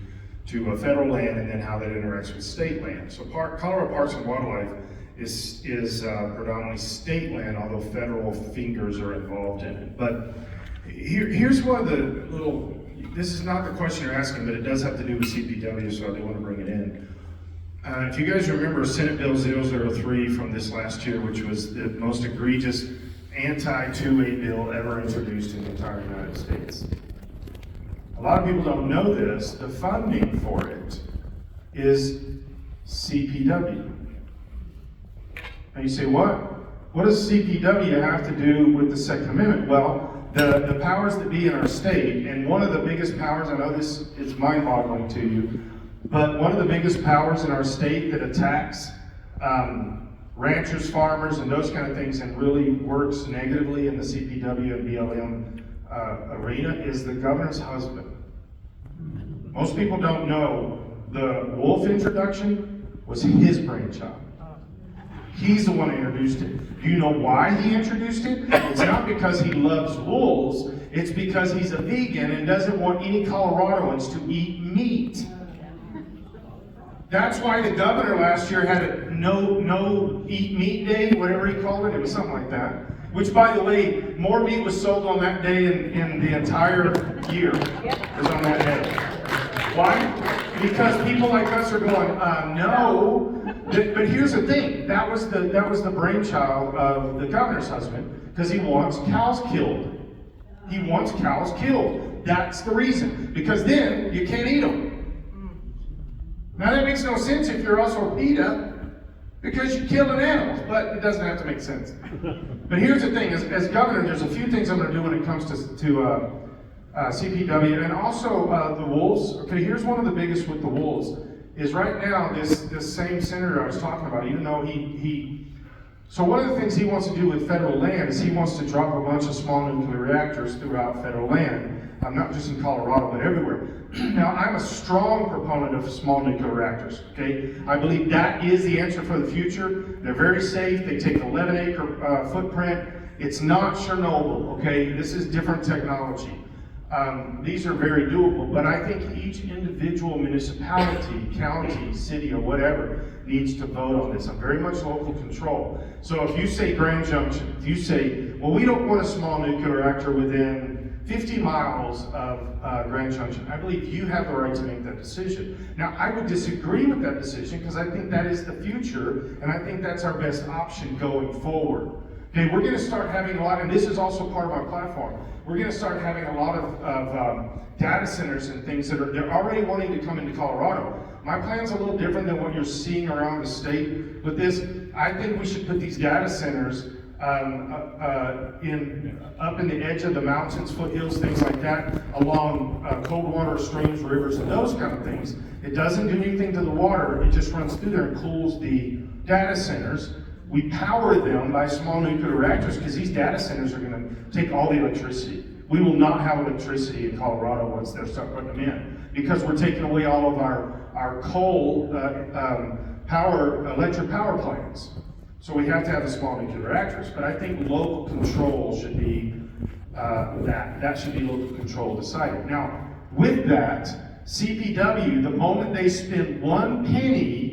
federal land and then how that interacts with state land. So Colorado Parks and Wildlife is predominantly state land, although federal fingers are involved in it. But here's one of the little, this is not the question you're asking, but it does have to do with CPW, so I do want to bring it in. If you guys remember Senate Bill 003 from this last year, which was the most egregious anti-2A bill ever introduced in the entire United States. A lot of people don't know this. The funding for it is CPW. And you say, what? What does CPW have to do with the Second Amendment? Well, the powers that be in our state, and one of the biggest powers, I know this is mind-boggling to you, but one of the biggest powers in our state that attacks ranchers, farmers, and those kind of things and really works negatively in the CPW and BLM arena is the governor's husband. Most people don't know the wolf introduction was his brainchild. He's the one who introduced it. Do you know why he introduced it? It's not because he loves wolves. It's because he's a vegan and doesn't want any Coloradoans to eat meat. That's why the governor last year had a no eat meat day, whatever he called it. It was something like that. Which, by the way, more meat was sold on that day in the entire year. Was on that day. Why? Because people like us are going, no. But here's the thing. That was the brainchild of the governor's husband, because he wants cows killed. He wants cows killed. That's the reason. Because then you can't eat them. Now that makes no sense if you're also PETA, because you're killing animals, but it doesn't have to make sense. But here's the thing, as governor, there's a few things I'm going to do when it comes to CPW, and also the wolves. Okay, here's one of the biggest with the wolves, is right now this same senator I was talking about, even though so one of the things he wants to do with federal land is he wants to drop a bunch of small nuclear reactors throughout federal land, not just in Colorado, but everywhere. Now, I'm a strong proponent of small nuclear reactors, okay? I believe that is the answer for the future. They're very safe. They take 11-acre footprint. It's not Chernobyl, okay? This is different technology. These are very doable, but I think each individual municipality, county, city, or whatever needs to vote on this. I'm very much local control. So if you say Grand Junction, if you say, well, we don't want a small nuclear reactor within 50 miles of Grand Junction, I believe you have the right to make that decision. Now, I would disagree with that decision because I think that is the future, and I think that's our best option going forward. Okay, we're going to start having a lot, and this is also part of my platform, we're going to start having a lot of data centers and things they're already wanting to come into Colorado. My plan's a little different than what you're seeing around the state with this. I think we should put these data centers up in the edge of the mountains, foothills, things like that, along cold water streams, rivers, and those kind of things. It doesn't do anything to the water, it just runs through there and cools the data centers. We power them by small nuclear reactors because these data centers are going to take all the electricity. We will not have electricity in Colorado once they start putting them in because we're taking away all of our coal electric power plants. So we have to have the small nuclear reactors. But I think local control should be that should be local control decided. Now, with that, CPW, the moment they spend 1 penny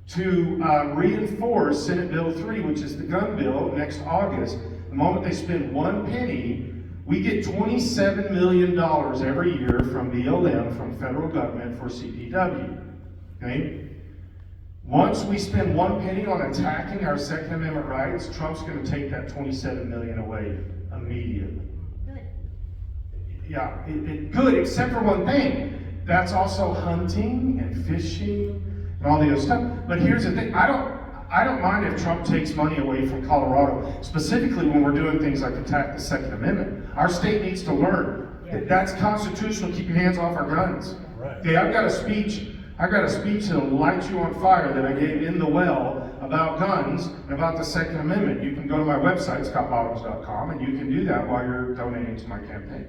to reinforce Senate Bill 3, which is the gun bill, next August, the moment they spend 1 penny, we get $27 million every year from BLM, from federal government, for CPW. Okay? Once we spend 1 penny on attacking our Second Amendment rights, Trump's going to take that $27 million away immediately. Good. Yeah, good, except for one thing. That's also hunting and fishing and all the other stuff. But here's the thing, I don't mind if Trump takes money away from Colorado, specifically when we're doing things like attack the Second Amendment. Our state needs to learn that that's constitutional, keep your hands off our guns. Right. Okay, I've got a speech that'll light you on fire that I gave in the well about guns and about the Second Amendment. You can go to my website, scottbottoms.com, and you can do that while you're donating to my campaign.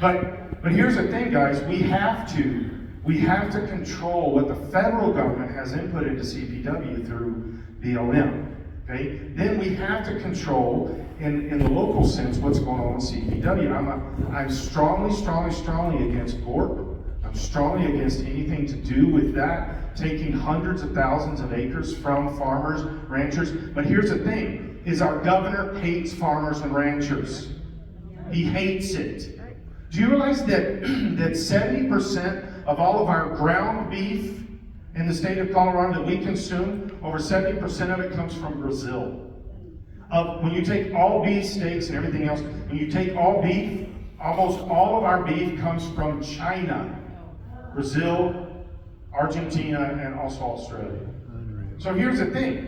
But here's the thing, guys, we have to control what the federal government has input into CPW through BLM. Okay? Then we have to control, in the local sense, what's going on with CPW. I'm strongly against GORP. I'm strongly against anything to do with that, taking hundreds of thousands of acres from farmers, ranchers. But here's the thing, is our governor hates farmers and ranchers. He hates it. Do you realize that 70% of all of our ground beef in the state of Colorado that we consume, over 70% of it comes from Brazil? When you take all beef steaks and everything else, when you take all beef, almost all of our beef comes from China, Brazil, Argentina, and also Australia. So here's the thing.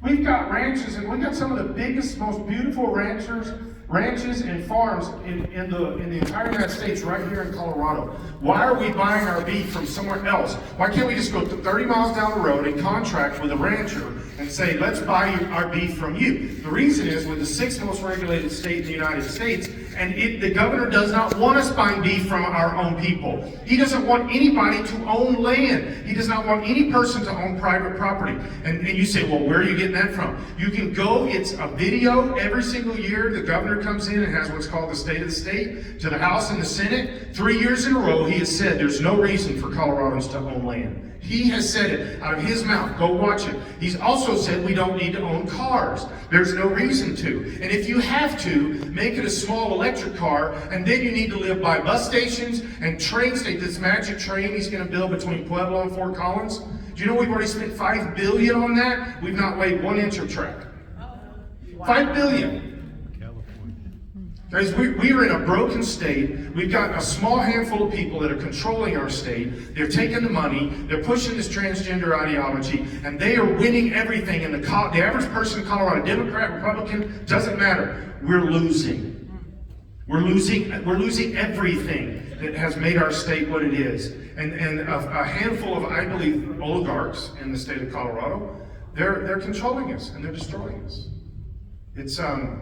We've got ranches, and we've got some of the biggest, most beautiful ranches and farms in the entire United States right here in Colorado. Why are we buying our beef from somewhere else? Why can't we just go 30 miles down the road and contract with a rancher and say, let's buy our beef from you? The reason is we're the 6th most regulated state in the United States, and the governor does not want us buying beef from our own people. He doesn't want anybody to own land. He does not want any person to own private property. And you say, well, where are you getting that from? You can go, it's a video every single year. The governor comes in and has what's called the State of the State to the House and the Senate. 3 years in a row, he has said there's no reason for Coloradans to own land. He has said it out of his mouth. Go watch it. He's also said we don't need to own cars. There's no reason to. And if you have to, make it a small electric car, and then you need to live by bus stations and train stations. This magic train he's going to build between Pueblo and Fort Collins. Do you know we've already spent $5 billion on that? We've not laid 1 inch of track. $5 billion. Guys, we are in a broken state. We've got a small handful of people that are controlling our state. They're taking the money. They're pushing this transgender ideology, and they are winning everything. And the average person in Colorado, Democrat, Republican, doesn't matter. We're losing. We're losing everything that has made our state what it is. And a handful of, I believe, oligarchs in the state of Colorado, they're controlling us and they're destroying us. It's And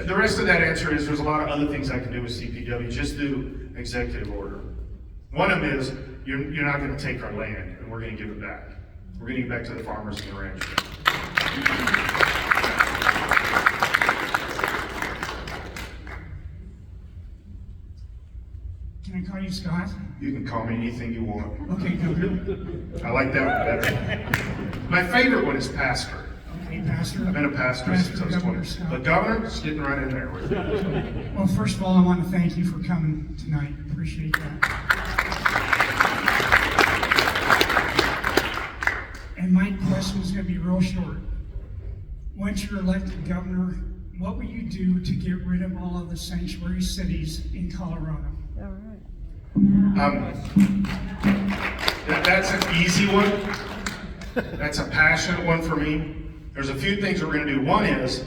the rest of that answer is there's a lot of other things I can do with CPW, just do executive order. One of them is you're not going to take our land, and we're going to give it back. We're going to give it back to the farmers and the ranchers. Can I call you Scott? You can call me anything you want. Okay, Governor. I like that one better. My favorite one is pastor. Okay, Pastor. I've been a pastor since I was Governor 20. Scott. But governor, it's getting right in there with you. Well, first of all, I want to thank you for coming tonight. Appreciate that. And my question is going to be real short. Once you're elected governor, what will you do to get rid of all of the sanctuary cities in Colorado? That's an easy one. That's a passionate one for me. There's a few things we're going to do. One is,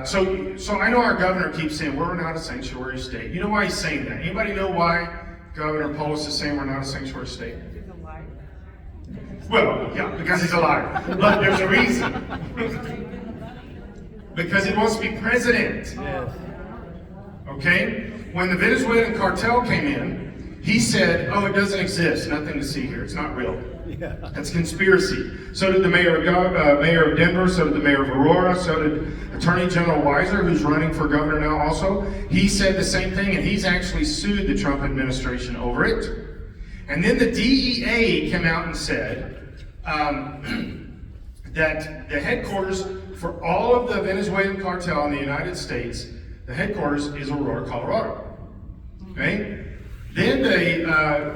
so I know our governor keeps saying we're not a sanctuary state. You know why he's saying that? Anybody know why Governor Polis is saying we're not a sanctuary state? He's a liar. Well, yeah, because he's a liar. But there's a reason. Because he wants to be president. Okay? When the Venezuelan cartel came in, he said, oh, it doesn't exist. Nothing to see here. It's not real. That's conspiracy. So did the mayor of Denver, so did the mayor of Aurora, so did Attorney General Weiser, who's running for governor now also. He said the same thing, and he's actually sued the Trump administration over it. And then the DEA came out and said that the headquarters for all of the Venezuelan cartel in the United States, the headquarters is Aurora, Colorado. Okay? Then the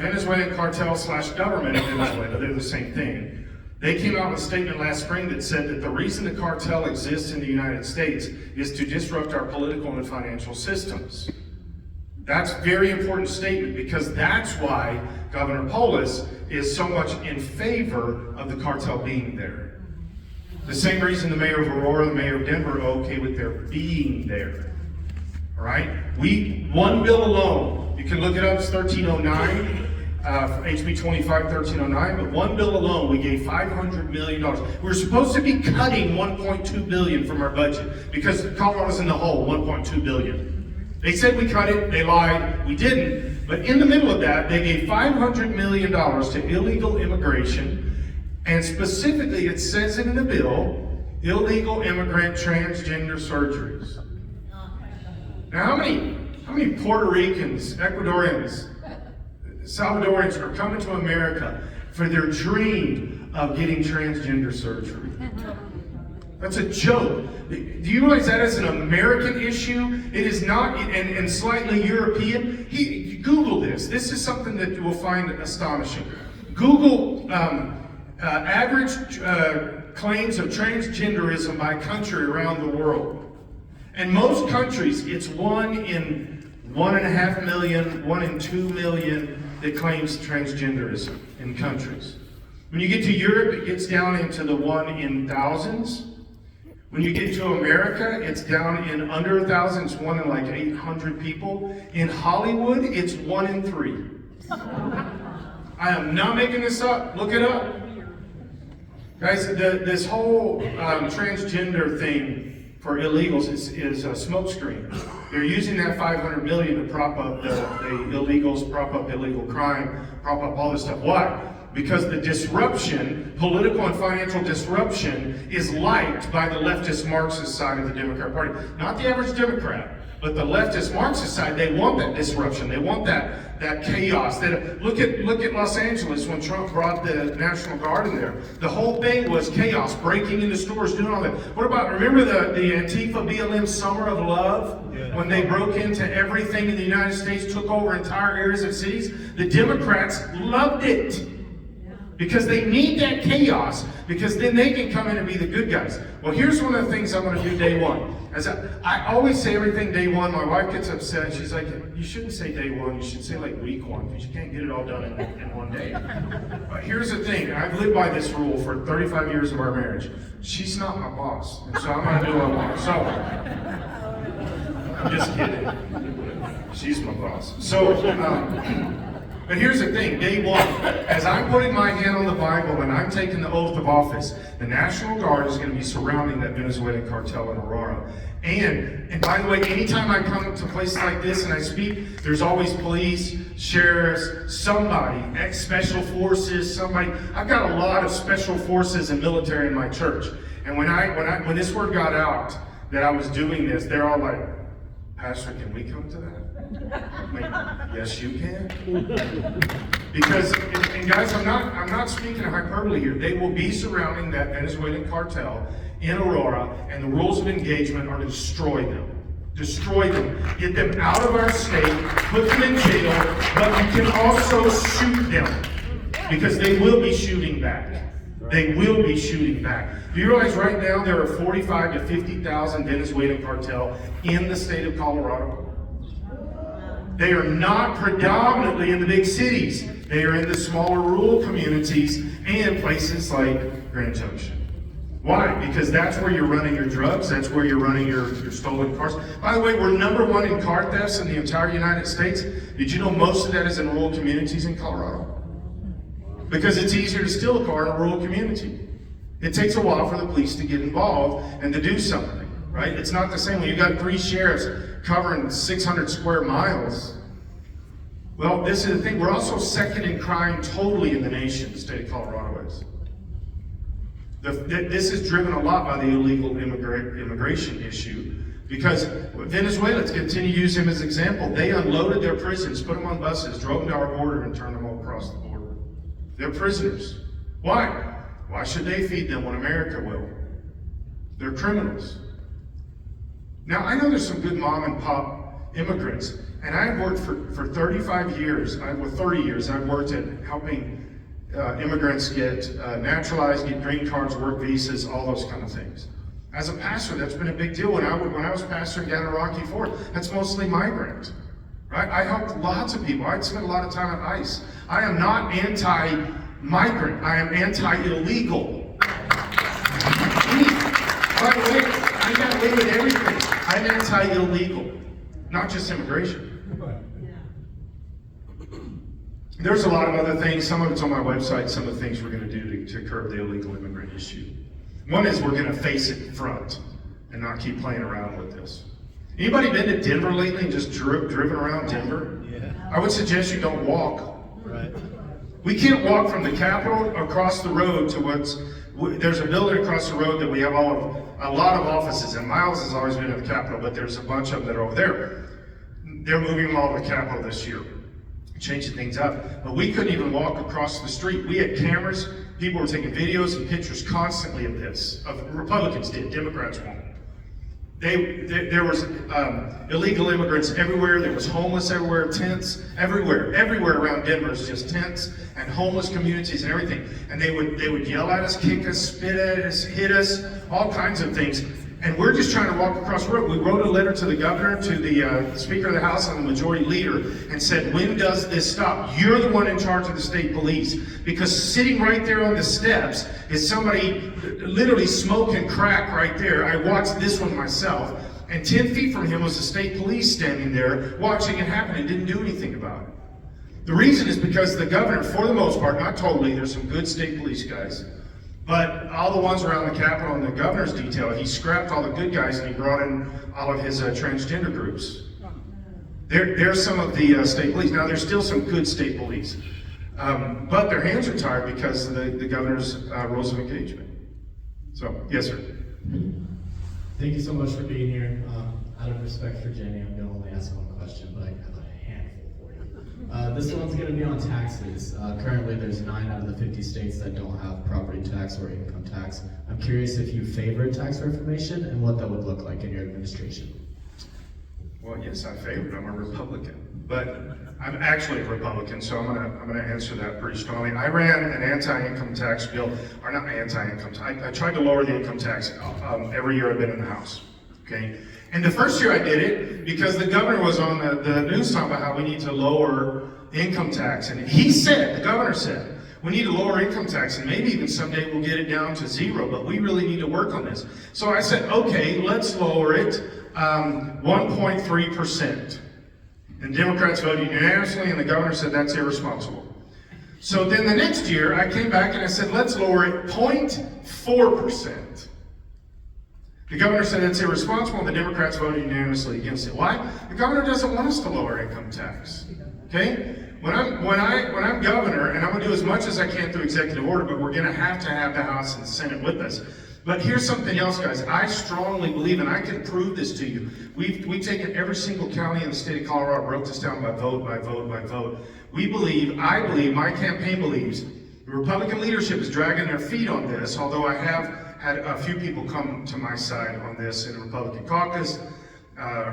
Venezuelan cartel / government in Venezuela, they're the same thing. They came out with a statement last spring that said that the reason the cartel exists in the United States is to disrupt our political and financial systems. That's a very important statement because that's why Governor Polis is so much in favor of the cartel being there. The same reason the mayor of Aurora, the mayor of Denver are okay with their being there. All right? One bill alone, you can look it up, it's 1309, HB 25-1309, but one bill alone, we gave $500 million. We're supposed to be cutting $1.2 billion from our budget because Colorado's in the hole, $1.2 billion. They said we cut it, they lied, we didn't. But in the middle of that, they gave $500 million to illegal immigration, and specifically, it says it in the bill, illegal immigrant transgender surgeries. Now, how many Puerto Ricans, Ecuadorians, Salvadorians are coming to America for their dream of getting transgender surgery? That's a joke. Do you realize that is an American issue? It is not, and slightly European. Google this. This is something that you will find astonishing. Google average claims of transgenderism by country around the world. And most countries, it's 1 in 1.5 million, 1 in 2 million that claims transgenderism in countries. When you get to Europe, it gets down into the 1 in thousands. When you get to America, it's down in under 1,000. It's 1 in like 800 people. In Hollywood, it's 1 in 3. I am not making this up. Look it up. Guys, this whole transgender thing for illegals is a smokescreen. They're using that $500 million to prop up the illegals, prop up illegal crime, prop up all this stuff. Why? Because the disruption, political and financial disruption, is liked by the leftist Marxist side of the Democrat Party. Not the average Democrat, but the leftist Marxist side. They want that disruption. They want that chaos. Look at Los Angeles when Trump brought the National Guard in there. The whole thing was chaos, breaking into stores, doing all that. What about, remember the Antifa BLM Summer of Love? Yeah. When they broke into everything in the United States, took over entire areas of cities? The Democrats loved it. Because they need that chaos, because then they can come in and be the good guys. Well, here's one of the things I'm going to do day one. As I always say everything day one. My wife gets upset. She's like, you shouldn't say day one. You should say like week one, because you can't get it all done in one day. But here's the thing. I've lived by this rule for 35 years of our marriage. She's not my boss, and so I'm going to do what I want. So, I'm just kidding. She's my boss. So, but here's the thing, day one, as I'm putting my hand on the Bible and I'm taking the oath of office, the National Guard is going to be surrounding that Venezuelan cartel in Aurora. And by the way, anytime I come to places like this and I speak, there's always police, sheriffs, somebody, special forces, somebody. I've got a lot of special forces and military in my church. And when this word got out that I was doing this, they're all like, Pastor, can we come to that? I'm like, yes, you can. Because, and guys, I'm not speaking of hyperbole here. They will be surrounding that Venezuelan cartel in Aurora, and the rules of engagement are to destroy them. Destroy them. Get them out of our state, put them in jail, but you can also shoot them. Because they will be shooting back. They will be shooting back. Do you realize right now there are 45 to 50,000 Venezuelan cartel in the state of Colorado? They are not predominantly in the big cities. They are in the smaller rural communities and places like Grand Junction. Why? Because that's where you're running your drugs. That's where you're running your stolen cars. By the way, we're #1 in car thefts in the entire United States. Did you know most of that is in rural communities in Colorado? Because it's easier to steal a car in a rural community. It takes a while for the police to get involved and to do something, right? It's not the same when you got 3 sheriffs covering 600 square miles. Well, this is the thing. We're also second in crime totally in the nation, the state of Colorado is. This is driven a lot by the illegal immigration issue, because Venezuelans continue to use him as an example. They unloaded their prisons, put them on buses, drove them to our border, and turned them all across the border. They're prisoners. Why? Why should they feed them when America will? They're criminals. Now, I know there's some good mom and pop immigrants, and I've worked for 35 years, 30 years, I've worked at helping immigrants get naturalized, get green cards, work visas, all those kind of things. As a pastor, that's been a big deal. When I was pastoring down in Rocky Ford, that's mostly migrant, right? I helped lots of people. I spent a lot of time at ICE. I am not anti-migrant. I am anti-illegal. By the way, I got away with everything. I'm anti-illegal, not just immigration. There's a lot of other things. Some of it's on my website, some of the things we're going to do to curb the illegal immigrant issue. One is we're going to face it in front and not keep playing around with this. Anybody been to Denver lately and just driven around Denver? Yeah. I would suggest you don't walk. Right. We can't walk from the Capitol across the road to there's a building across the road that we have a lot of offices in. Miles has always been at the Capitol, but there's a bunch of them that are over there. They're moving them all to the Capitol this year, changing things up. But we couldn't even walk across the street. We had cameras. People were taking videos and pictures constantly of this. Republicans did, Democrats won't. There was illegal immigrants everywhere. There was homeless everywhere, tents everywhere. Everywhere around Denver is just tents and homeless communities and everything. And they would yell at us, kick us, spit at us, hit us, all kinds of things. And we're just trying to walk across the road. We wrote a letter to the governor, to the Speaker of the House, and the Majority Leader, and said, when does this stop? You're the one in charge of the state police. Because sitting right there on the steps is somebody literally smoking crack right there. I watched this one myself. And 10 feet from him was the state police standing there watching it happen and didn't do anything about it. The reason is because the governor, for the most part, not totally, there's some good state police guys, but all the ones around the Capitol and the governor's detail, he scrapped all the good guys and he brought in all of his transgender groups. There's some of the state police. Now, there's still some good state police, but their hands are tied because of the governor's rules of engagement. So, yes, sir. Thank you so much for being here. Out of respect for Jenny, I'm going to only ask one question, but I have a handful for you. This one's going to be on taxes. Currently, there's 9 out of the 50 states that don't have property tax or income tax. I'm curious if you favor tax reformation and what that would look like in your administration. Well, yes, I favor it. I'm a Republican, but I'm actually a Republican, so I'm gonna answer that pretty strongly. I ran an anti-income tax bill, or not anti-income tax. I tried to lower the income tax every year I've been in the House. Okay, and the first year I did it because the governor was on the news talking about how we need to lower the income tax, and the governor said, we need to lower income tax, and maybe even someday we'll get it down to 0, but we really need to work on this. So I said, okay, let's lower it 1.3%. And Democrats voted unanimously, and the governor said that's irresponsible. So then the next year, I came back and I said, let's lower it 0.4%. The governor said it's irresponsible, and the Democrats voted unanimously against it. Why? The governor doesn't want us to lower income tax. Okay? When I'm governor, and I'm going to do as much as I can through executive order, but we're going to have the House and the Senate with us. But here's something else, guys. I strongly believe, and I can prove this to you. We've taken every single county in the state of Colorado, broke this down by vote, by vote, by vote. I believe, my campaign believes, the Republican leadership is dragging their feet on this, although I have had a few people come to my side on this in the Republican caucus,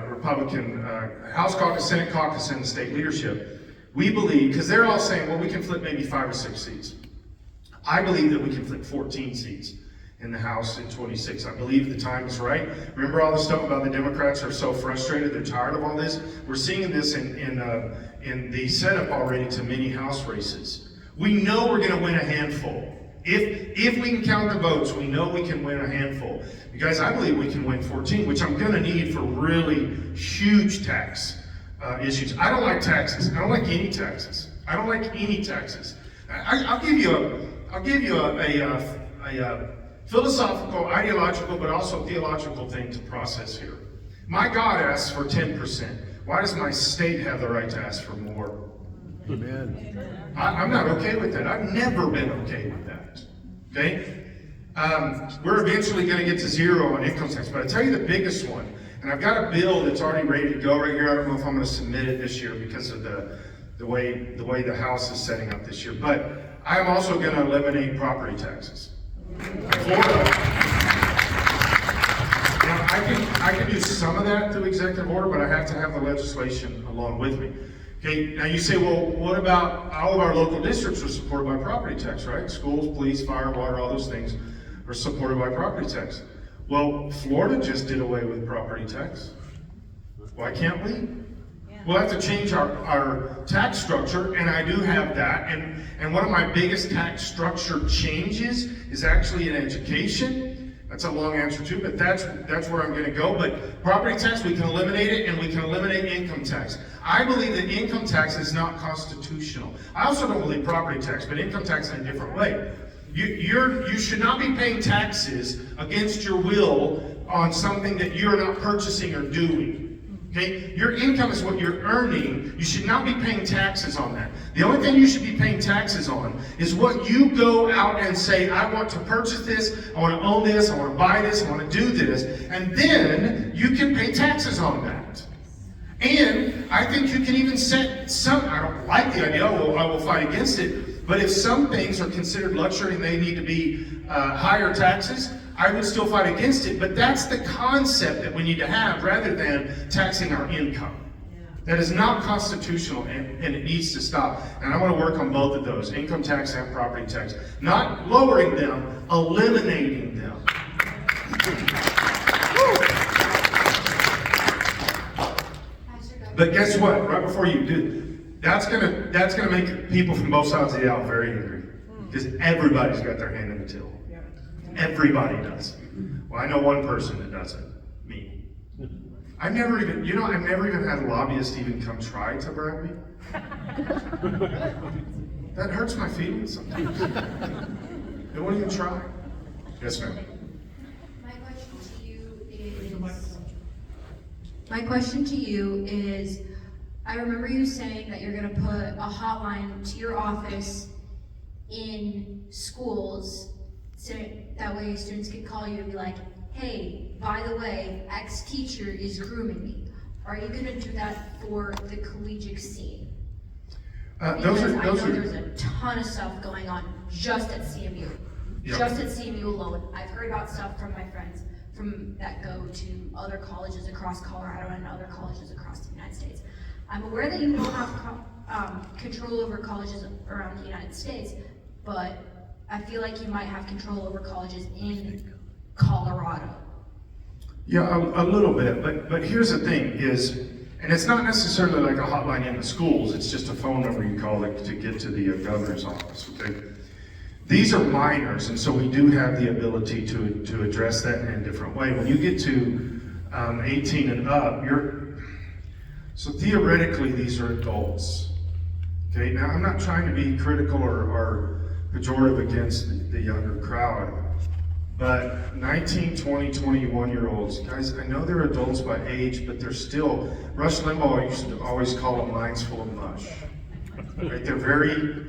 Republican House caucus, Senate caucus, and the state leadership. We believe, because they're all saying, well, we can flip maybe 5 or 6 seats. I believe that we can flip 14 seats in the House in 26. I believe the time is right. Remember all the stuff about the Democrats are so frustrated, they're tired of all this? We're seeing this in the setup already to many House races. We know we're going to win a handful. If we can count the votes, we know we can win a handful. Because I believe we can win 14, which I'm going to need for really huge tax issues. I don't like taxes. I don't like any taxes. I don't like any taxes. I'll give you a philosophical, ideological, but also theological thing to process here. My God asks for 10%. Why does my state have the right to ask for more? Amen. I'm not okay with that. I've never been okay with that. Okay? We're eventually going to get to 0 on income tax, but I tell you the biggest one, and I've got a bill that's already ready to go right here. I don't know if I'm going to submit it this year because of the way the House is setting up this year, but I'm also going to eliminate property taxes. Florida. Now, I can do some of that through executive order, but I have to have the legislation along with me. Okay, now you say, well, what about all of our local districts are supported by property tax, right? Schools, police, fire, water, all those things are supported by property tax. Well, Florida just did away with property tax. Why can't we? We'll have to change our tax structure, and I do have that. And one of my biggest tax structure changes is actually in education. That's a long answer too, but that's where I'm going to go. But property tax, we can eliminate it, and we can eliminate income tax. I believe that income tax is not constitutional. I also don't believe property tax, but income tax in a different way. You should not be paying taxes against your will on something that you're not purchasing or doing. Okay? Your income is what you're earning. You should not be paying taxes on that. The only thing you should be paying taxes on is what you go out and say, I want to purchase this, I want to own this, I want to buy this, I want to do this. And then you can pay taxes on that. And I think you can even set some, I don't like the idea, I will fight against it, but if some things are considered luxury and they need to be higher taxes, I would still fight against it, but that's the concept that we need to have rather than taxing our income. That is not constitutional, and it needs to stop. And I want to work on both of those, income tax and property tax. Not lowering them, eliminating them. But guess what? Right before you do, that's gonna make people from both sides of the aisle very angry. Because everybody's got their hand in the till. Everybody does. Well, I know one person that doesn't. Me. I've never even had a lobbyist even come try to bribe me. That hurts my feelings sometimes. They won't even try. Yes, ma'am. My question to you is, I remember you saying that you're gonna put a hotline to your office in schools, so that way students can call you and be like, hey, by the way, X teacher is grooming me. Are you gonna do that for the collegiate scene? Because I know there's a ton of stuff going on just at CMU. Yeah. Just at CMU alone. I've heard about stuff from my friends that go to other colleges across Colorado and other colleges across the United States. I'm aware that you don't have control over colleges around the United States, but I feel like you might have control over colleges in Colorado. Yeah, a little bit, but here's the thing is, and it's not necessarily like a hotline in the schools, it's just a phone number you call it to get to the governor's office, okay? These are minors, and so we do have the ability to address that in a different way. When you get to 18 and up, so theoretically these are adults, okay? Now I'm not trying to be critical or pejorative against the younger crowd, but 19, 20, 21-year-olds, guys, I know they're adults by age, but they're still, Rush Limbaugh used to always call them minds full of mush. Right? They're very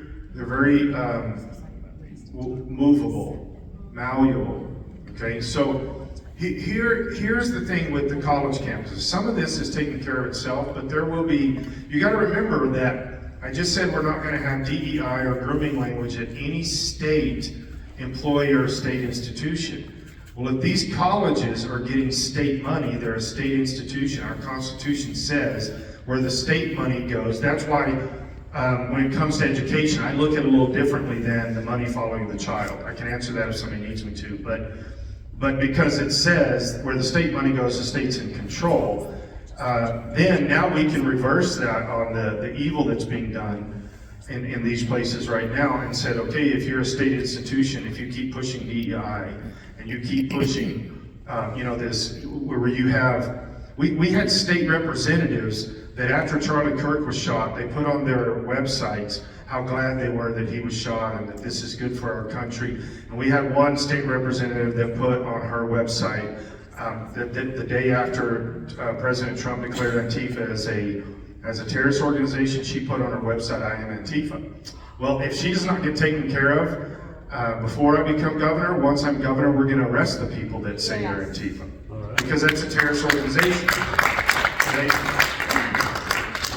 movable, malleable, okay? So here's the thing with the college campuses. Some of this is taking care of itself, but there will be, you gotta remember that I just said we're not gonna have DEI or grooming language at any state employer or state institution. Well, if these colleges are getting state money, they're a state institution. Our Constitution says where the state money goes. That's why when it comes to education, I look at it a little differently than the money following the child. I can answer that if somebody needs me to, but because it says where the state money goes, the state's in control, then now we can reverse that on the evil that's being done in these places right now and said, okay, if you're a state institution, if you keep pushing DEI and you keep pushing, this, where you have, we had state representatives that after Charlie Kirk was shot, they put on their websites how glad they were that he was shot and that this is good for our country. And we had one state representative that put on her website the day after President Trump declared Antifa as a terrorist organization, she put on her website, I am Antifa. Well, if she does not get taken care of before I become governor, once I'm governor, we're gonna arrest the people that say they're Antifa. Because that's a terrorist organization.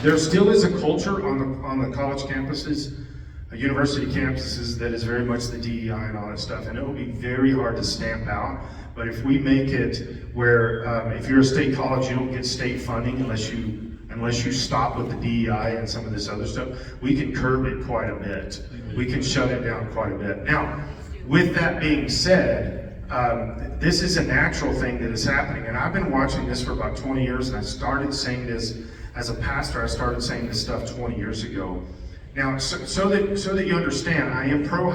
There still is a culture on the college campuses, university campuses, that is very much the DEI and all that stuff, and it will be very hard to stamp out. But if we make it where if you're a state college, you don't get state funding unless you stop with the DEI and some of this other stuff, we can curb it quite a bit. We can shut it down quite a bit. Now, with that being said, this is a natural thing that is happening, and I've been watching this for about 20 years, and I started saying this as a pastor. I started saying this stuff 20 years ago. Now, so that you understand, I am pro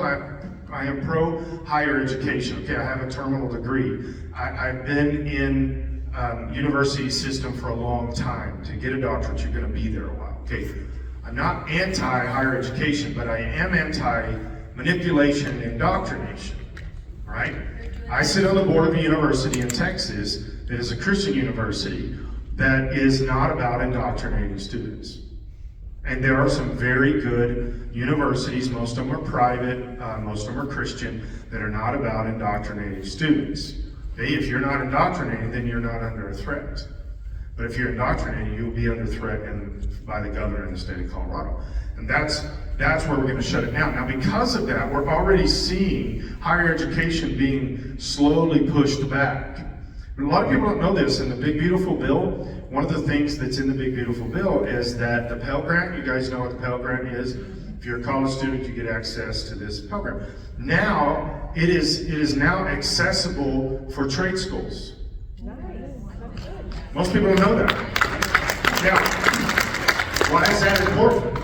higher education. Okay, I have a terminal degree. I've been in university system for a long time. To get a doctorate, you're going to be there a while. Okay, I'm not anti-higher education, but I am anti-manipulation and indoctrination. Right? I sit on the board of a university in Texas that is a Christian university that is not about indoctrinating students. And there are some very good universities, most of them are private, most of them are Christian, that are not about indoctrinating students. Okay? If you're not indoctrinating, then you're not under a threat. But if you're indoctrinating, you'll be under threat by the governor in the state of Colorado. And that's where we're going to shut it down. Now, because of that, we're already seeing higher education being slowly pushed back. But a lot of people don't know this. In the Big Beautiful Bill, one of the things that's in the Big Beautiful Bill is that the Pell Grant, you guys know what the Pell Grant is. If you're a college student, you get access to this Pell Grant. Now, it is now accessible for trade schools. Most people don't know that. Now, Why is that important?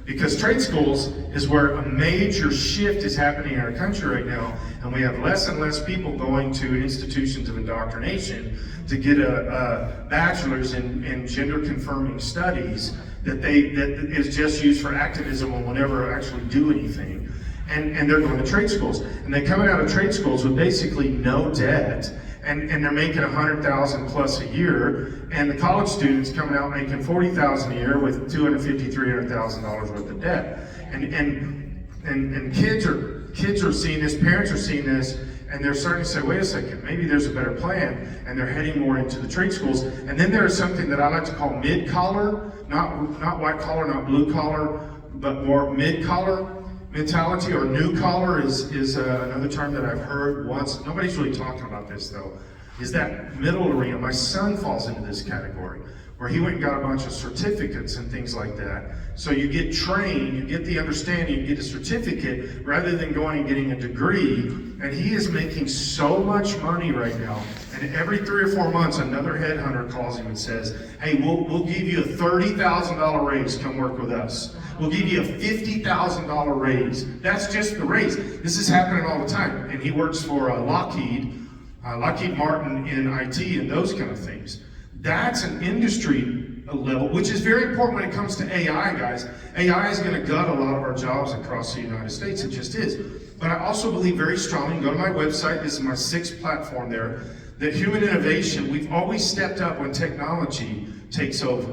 Because trade schools is where a major shift is happening in our country right now, and we have less and less people going to institutions of indoctrination to get a bachelor's in gender confirming studies that is just used for activism and will never actually do anything. And they're going to trade schools, and they're coming out of trade schools with basically no debt, and they're making $100,000 plus a year, and the college students coming out making $40,000 a year with $250,000, $300,000 worth of debt, and kids are seeing this, parents are seeing this, and they're starting to say, wait a second, maybe there's a better plan, and they're heading more into the trade schools. And then there is something that I like to call mid-collar, not white collar, not blue collar, but more mid-collar mentality, or new collar is another term that I've heard once. Nobody's really talking about this though, is that middle arena. My son falls into this category, where he went and got a bunch of certificates and things like that. So you get trained, you get the understanding, you get a certificate, rather than going and getting a degree. And he is making so much money right now. And every 3 or 4 months, another headhunter calls him and says, hey, we'll give you a $30,000 raise, come work with us. We'll give you a $50,000 raise. That's just the raise. This is happening all the time. And he works for Lockheed Martin in IT and those kind of things. That's an industry level, which is very important when it comes to AI, guys. AI is going to gut a lot of our jobs across the United States. It just is. But I also believe very strongly, go to my website, this is my 6th platform there, that human innovation, we've always stepped up when technology takes over.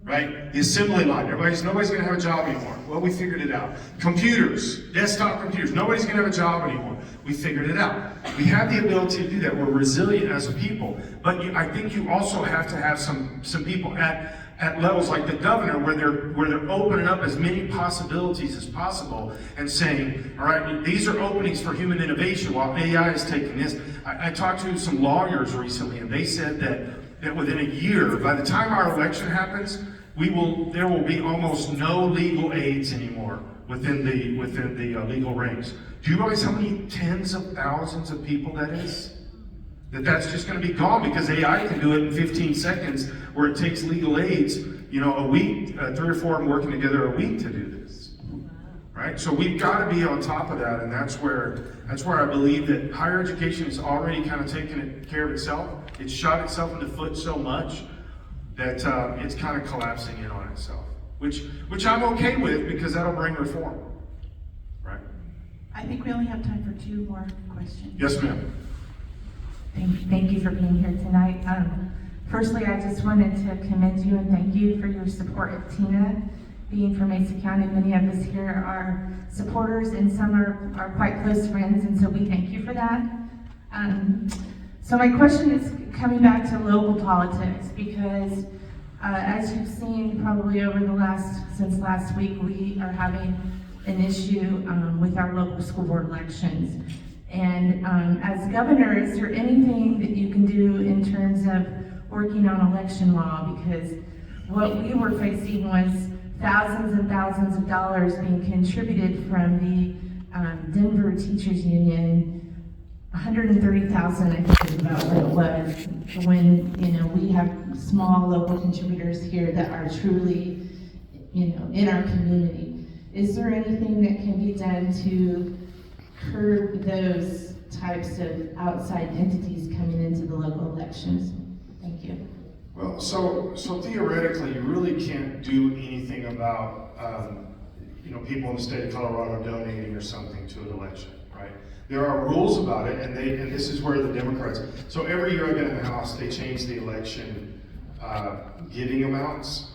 Right? The assembly line, nobody's going to have a job anymore. Well, we figured it out. Computers, desktop computers, nobody's going to have a job anymore. We figured it out. We have the ability to do that. We're resilient as a people. But I think you also have to have some people at levels like the governor, where they're opening up as many possibilities as possible and saying, all right, these are openings for human innovation while AI is taking this. I talked to some lawyers recently, and they said that within a year, by the time our election happens, there will be almost no legal aids anymore within the legal ranks. Do you realize how many tens of thousands of people that is? That's just going to be gone, because AI can do it in 15 seconds, where it takes legal aids, a week, 3 or 4 of them working together a week to do this. Right? So we've got to be on top of that, and that's where I believe that higher education has already kind of taken care of itself. It's shot itself in the foot so much that it's kind of collapsing in on itself, which I'm okay with, because that'll bring reform. Right? I think we only have time for 2 more questions. Yes, ma'am. Thank you for being here tonight. Firstly, I just wanted to commend you and thank you for your support of Tina being from Mesa County. Many of us here are supporters, and some are quite close friends, and so we thank you for that. So my question is coming back to local politics, because as you've seen probably since last week, we are having an issue with our local school board elections. And as governor, is there anything that you can do in terms of working on election law? Because what we were facing was thousands and thousands of dollars being contributed from the Denver Teachers Union. 130,000, I think, is about what it was, when we have small local contributors here that are truly in our community. Is there anything that can be done to curb those types of outside entities coming into the local elections? Thank you. Well, so theoretically, you really can't do anything about people in the state of Colorado donating or something to an election, right? There are rules about it, and this is where the Democrats. So every year I've been in the House, they change the election giving amounts.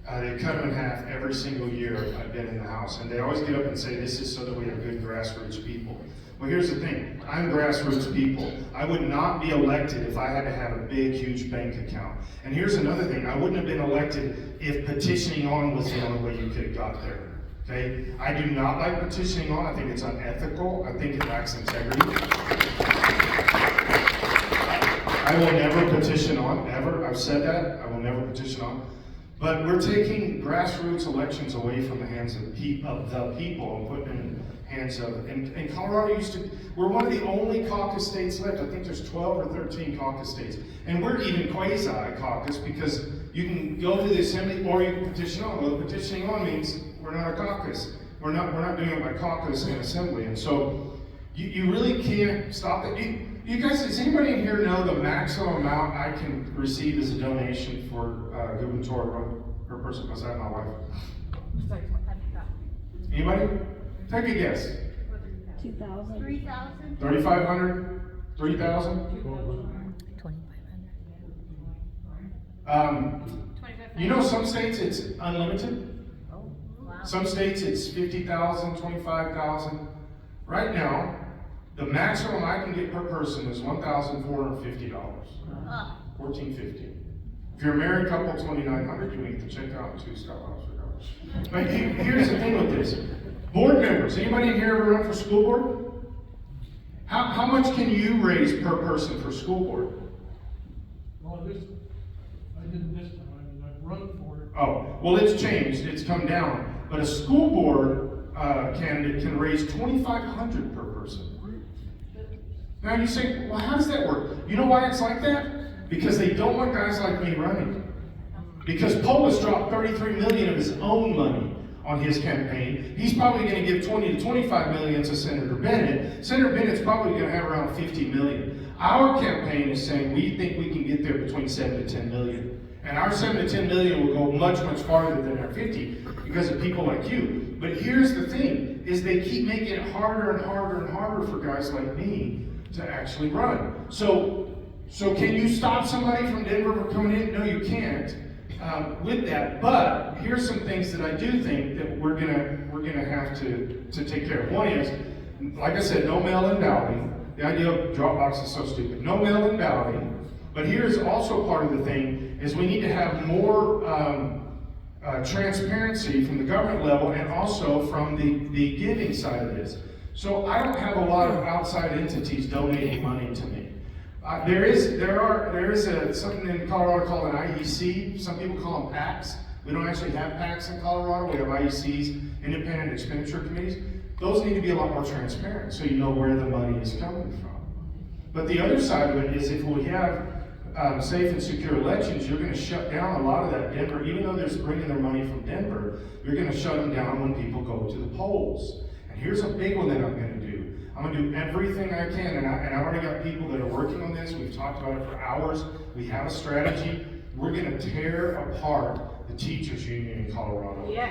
They cut them in half every single year I've been in the House, and they always get up and say this is so that we have good grassroots people. Well, here's the thing. I'm grassroots people. I would not be elected if I had to have a big, huge bank account. And here's another thing. I wouldn't have been elected if petitioning on was the only way you could have got there. Okay? I do not like petitioning on. I think it's unethical. I think it lacks integrity. I will never petition on, ever. I've said that. I will never petition on. But we're taking grassroots elections away from the hands of the people and putting in the hands of, and Colorado we're one of the only caucus states left. I think there's 12 or 13 caucus states. And we're even quasi-caucus because you can go to the assembly or you can petition on. Well, petitioning on means we're not a caucus. We're not doing it by caucus and assembly. And so you really can't stop it. You guys, does anybody in here know the maximum amount I can receive as a donation for gubernatorial per person? Because I have my wife. Anybody? Take a guess. 2,000. 3,000? 3,500? 3,000? 2,500. You know, some states it's unlimited. Some states it's 50,000, 25,000. Right now, the maximum I can get per person is $1,450. $1,450. If you're a married couple, $2,900. You make the check out to Scott House. But here's the thing with this: board members. Anybody in here ever run for school board? How much can you raise per person for school board? Well, I didn't this time, I've run for it. Oh, well, it's changed. It's come down. But a school board candidate can raise $2,500 per person. Now you say, well, how does that work? You know why it's like that? Because they don't want guys like me running. Because Polis dropped $33 million of his own money on his campaign. He's probably going to give $20 to $25 million to Senator Bennett. Senator Bennett's probably going to have around $50 million. Our campaign is saying we think we can get there between 7 to 10 million. And our 7 to 10 million will go much, much farther than our 50 because of people like you. But here's the thing, is they keep making it harder and harder and harder for guys like me to actually run. So can you stop somebody from Denver from coming in? No, you can't with that. But here's some things that I do think that we're gonna have to take care of. One is, like I said, no mail-in balloting. The idea of Dropbox is so stupid. No mail-in balloting. But here's also part of the thing, is we need to have more transparency from the government level and also from the giving side of this. So I don't have a lot of outside entities donating money to me. There is something in Colorado called an IEC. Some people call them PACs. We don't actually have PACs in Colorado. We have IECs, Independent Expenditure Committees. Those need to be a lot more transparent so you know where the money is coming from. But the other side of it is if we have safe and secure elections, you're going to shut down a lot of that Denver, even though they're bringing their money from Denver, you're going to shut them down when people go to the polls. And here's a big one that I'm going to do. I'm going to do everything I can, and I've already got people that are working on this. We've talked about it for hours. We have a strategy. We're going to tear apart the teachers union in Colorado. Yeah.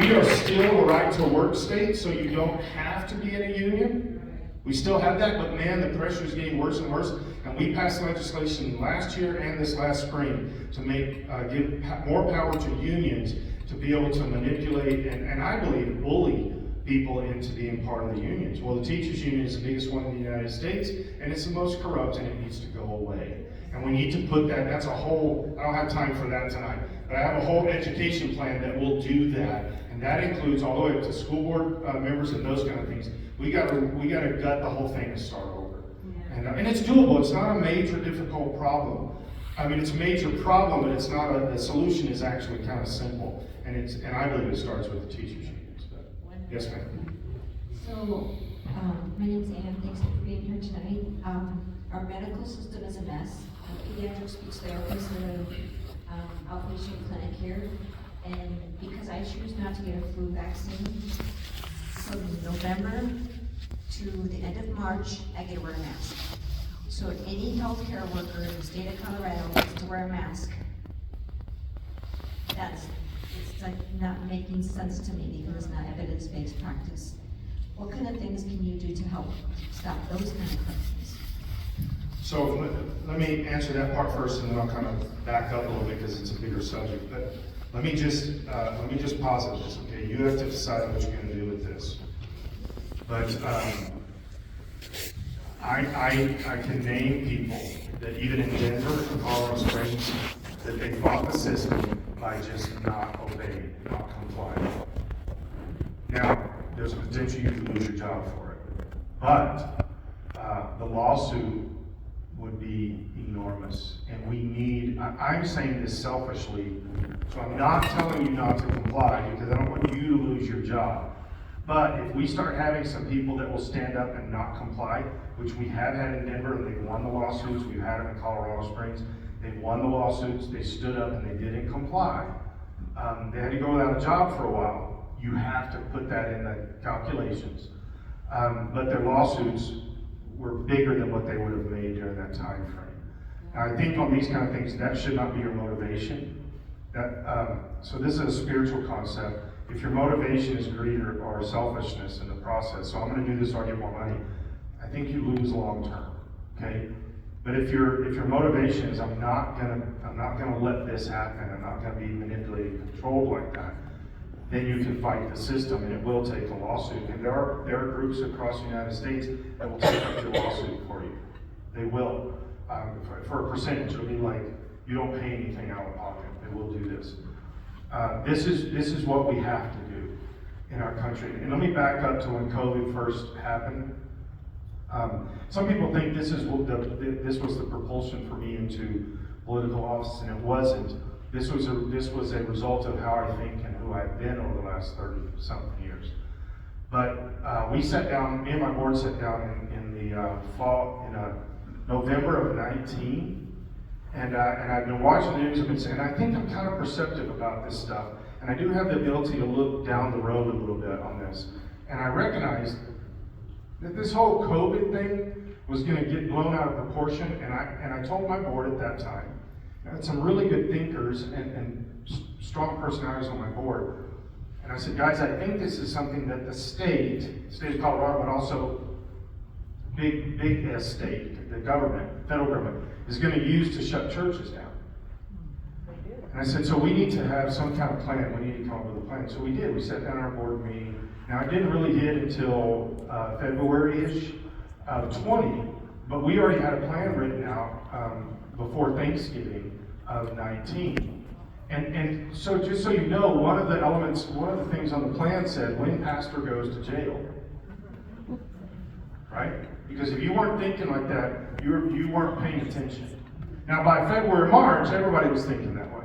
We are still a right to work state, so you don't have to be in a union. We still have that, but man, the pressure is getting worse and worse. And we passed legislation last year and this last spring to give more power to unions to be able to manipulate and I believe bully people into being part of the unions. Well, the teachers union is the biggest one in the United States, and it's the most corrupt, and it needs to go away. And we need to put that's a whole, I don't have time for that tonight, but I have a whole education plan that will do that. And that includes all the way up to school board members and those kind of things. We gotta gut the whole thing and start over. Yeah. And it's doable. It's not a major difficult problem. I mean, it's a major problem, but it's not the solution is actually kind of simple. And I believe it starts with the teachers unions. But yes, ma'am. So, my name's Ann. Thanks for being here tonight. Our medical system is a mess. Pediatric speech therapist in an outpatient clinic here. And because I choose not to get a flu vaccine, from November to the end of March, I get to wear a mask. So any healthcare worker in the state of Colorado gets to wear a mask. It's like not making sense to me because it's not evidence-based practice. What kind of things can you do to help stop those kind of questions? So let me answer that part first, and then I'll kind of back up a little bit because it's a bigger subject. But let me just posit this, okay? You have to decide what you're going to do with this. But I can name people that even in Denver and Colorado Springs that they fought the system by just not obeying, not complying. Now, there's a potential you could lose your job for it, but the lawsuit would be enormous, and we need, I'm saying this selfishly, so I'm not telling you not to comply because I don't want you to lose your job, But if we start having some people that will stand up and not comply, which we have had in Denver, and they've won the lawsuits, we've had them in Colorado Springs, they've won the lawsuits, they stood up and they didn't comply. They had to go without a job for a while. You have to put that in the calculations. But their lawsuits were bigger than what they would have made during that time frame. Now, I think on these kind of things, that should not be your motivation. So this is a spiritual concept. If your motivation is greed or selfishness in the process, so I'm going to do this so I get more money, I think you lose long term. Okay, but if your motivation is I'm not gonna let this happen, I'm not going to be manipulated, controlled like that, then you can fight the system, and it will take a lawsuit. And there are groups across the United States that will take up your lawsuit for you. They will. For a percentage, it'll be like you don't pay anything out of pocket. They will do this. This is what we have to do in our country. And let me back up to when COVID first happened. Some people think this was the propulsion for me into political office, and it wasn't. This was a result of how I think and who I've been over the last 30-something years. But we sat down, me and my board sat down in the fall, November of 19, and I've been watching the news, and I think I'm kind of perceptive about this stuff, and I do have the ability to look down the road a little bit on this. And I recognized that this whole COVID thing was going to get blown out of proportion, and I told my board at that time, I had some really good thinkers and strong personalities on my board, and I said, guys, I think this is something that the state of Colorado, but also big state, the government, federal government, is going to use to shut churches down. And I said, so we need to have some kind of plan. We need to come up with a plan. So we did. We sat down in our board meeting. Now, it didn't really hit until February-ish of 20, but we already had a plan written out before Thanksgiving of 19. And so just so you know, one of the things on the plan said, when pastor goes to jail, right? Because if you weren't thinking like that, you weren't paying attention. Now, by February, March, everybody was thinking that way.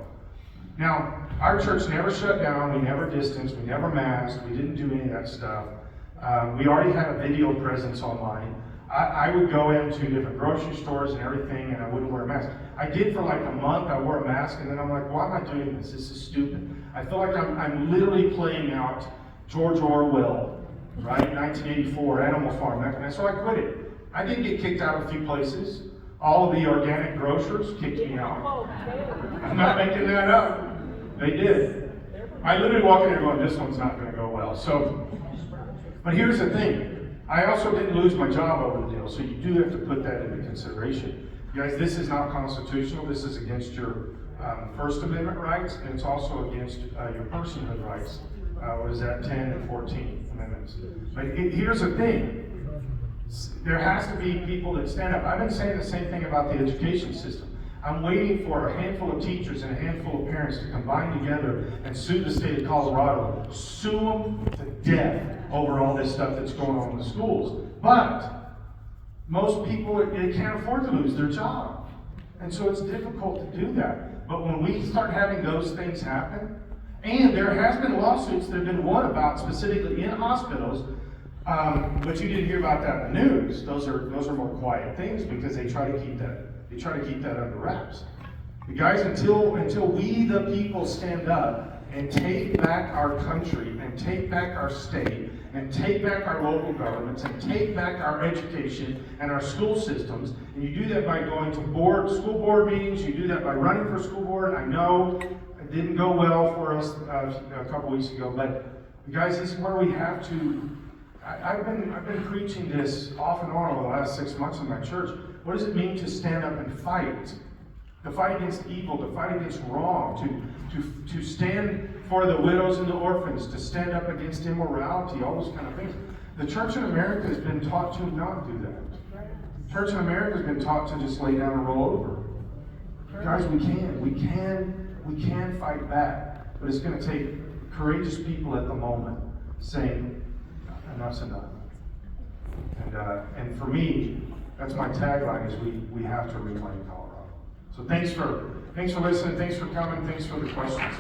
Now, our church never shut down, we never distanced, we never masked, we didn't do any of that stuff. We already had a video presence online. I would go into different grocery stores and everything, and I wouldn't wear a mask. I did for like a month, I wore a mask, and then I'm like, why am I doing this? This is stupid. I feel like I'm literally playing out George Orwell, right? 1984, Animal Farm, that kind of, so I quit it. I did get kicked out of a few places. All of the organic grocers kicked me out. I'm not making that up. They did. I literally walk in there going, this one's not going to go well. So, but here's the thing. I also didn't lose my job over the deal, so you do have to put that into consideration. You guys, this is not constitutional. This is against your First Amendment rights, and it's also against your personhood rights. What is that, 10 and 14 amendments? But here's the thing. There has to be people that stand up. I've been saying the same thing about the education system. I'm waiting for a handful of teachers and a handful of parents to combine together and sue the state of Colorado, sue them to death over all this stuff that's going on in the schools. But most people, they can't afford to lose their job. And so it's difficult to do that. But when we start having those things happen, and there has been lawsuits that have been won about specifically in hospitals, but you didn't hear about that in the news. Those are more quiet things because they try to keep that under wraps. But guys, until we the people stand up and take back our country and take back our state and take back our local governments and take back our education and our school systems, and you do that by going to school board meetings, you do that by running for school board. I know it didn't go well for us a couple weeks ago, but guys, this is where we have to. I've been preaching this off and on over the last 6 months in my church. What does it mean to stand up and fight? To fight against evil, to fight against wrong, to stand for the widows and the orphans, to stand up against immorality, all those kind of things. The church in America has been taught to not do that. The church in America has been taught to just lay down and roll over. Guys, we can fight back, but it's going to take courageous people at the moment saying, enough's enough. And for me, that's my tagline: is we have to reclaim Colorado. So thanks for listening, thanks for coming, thanks for the questions.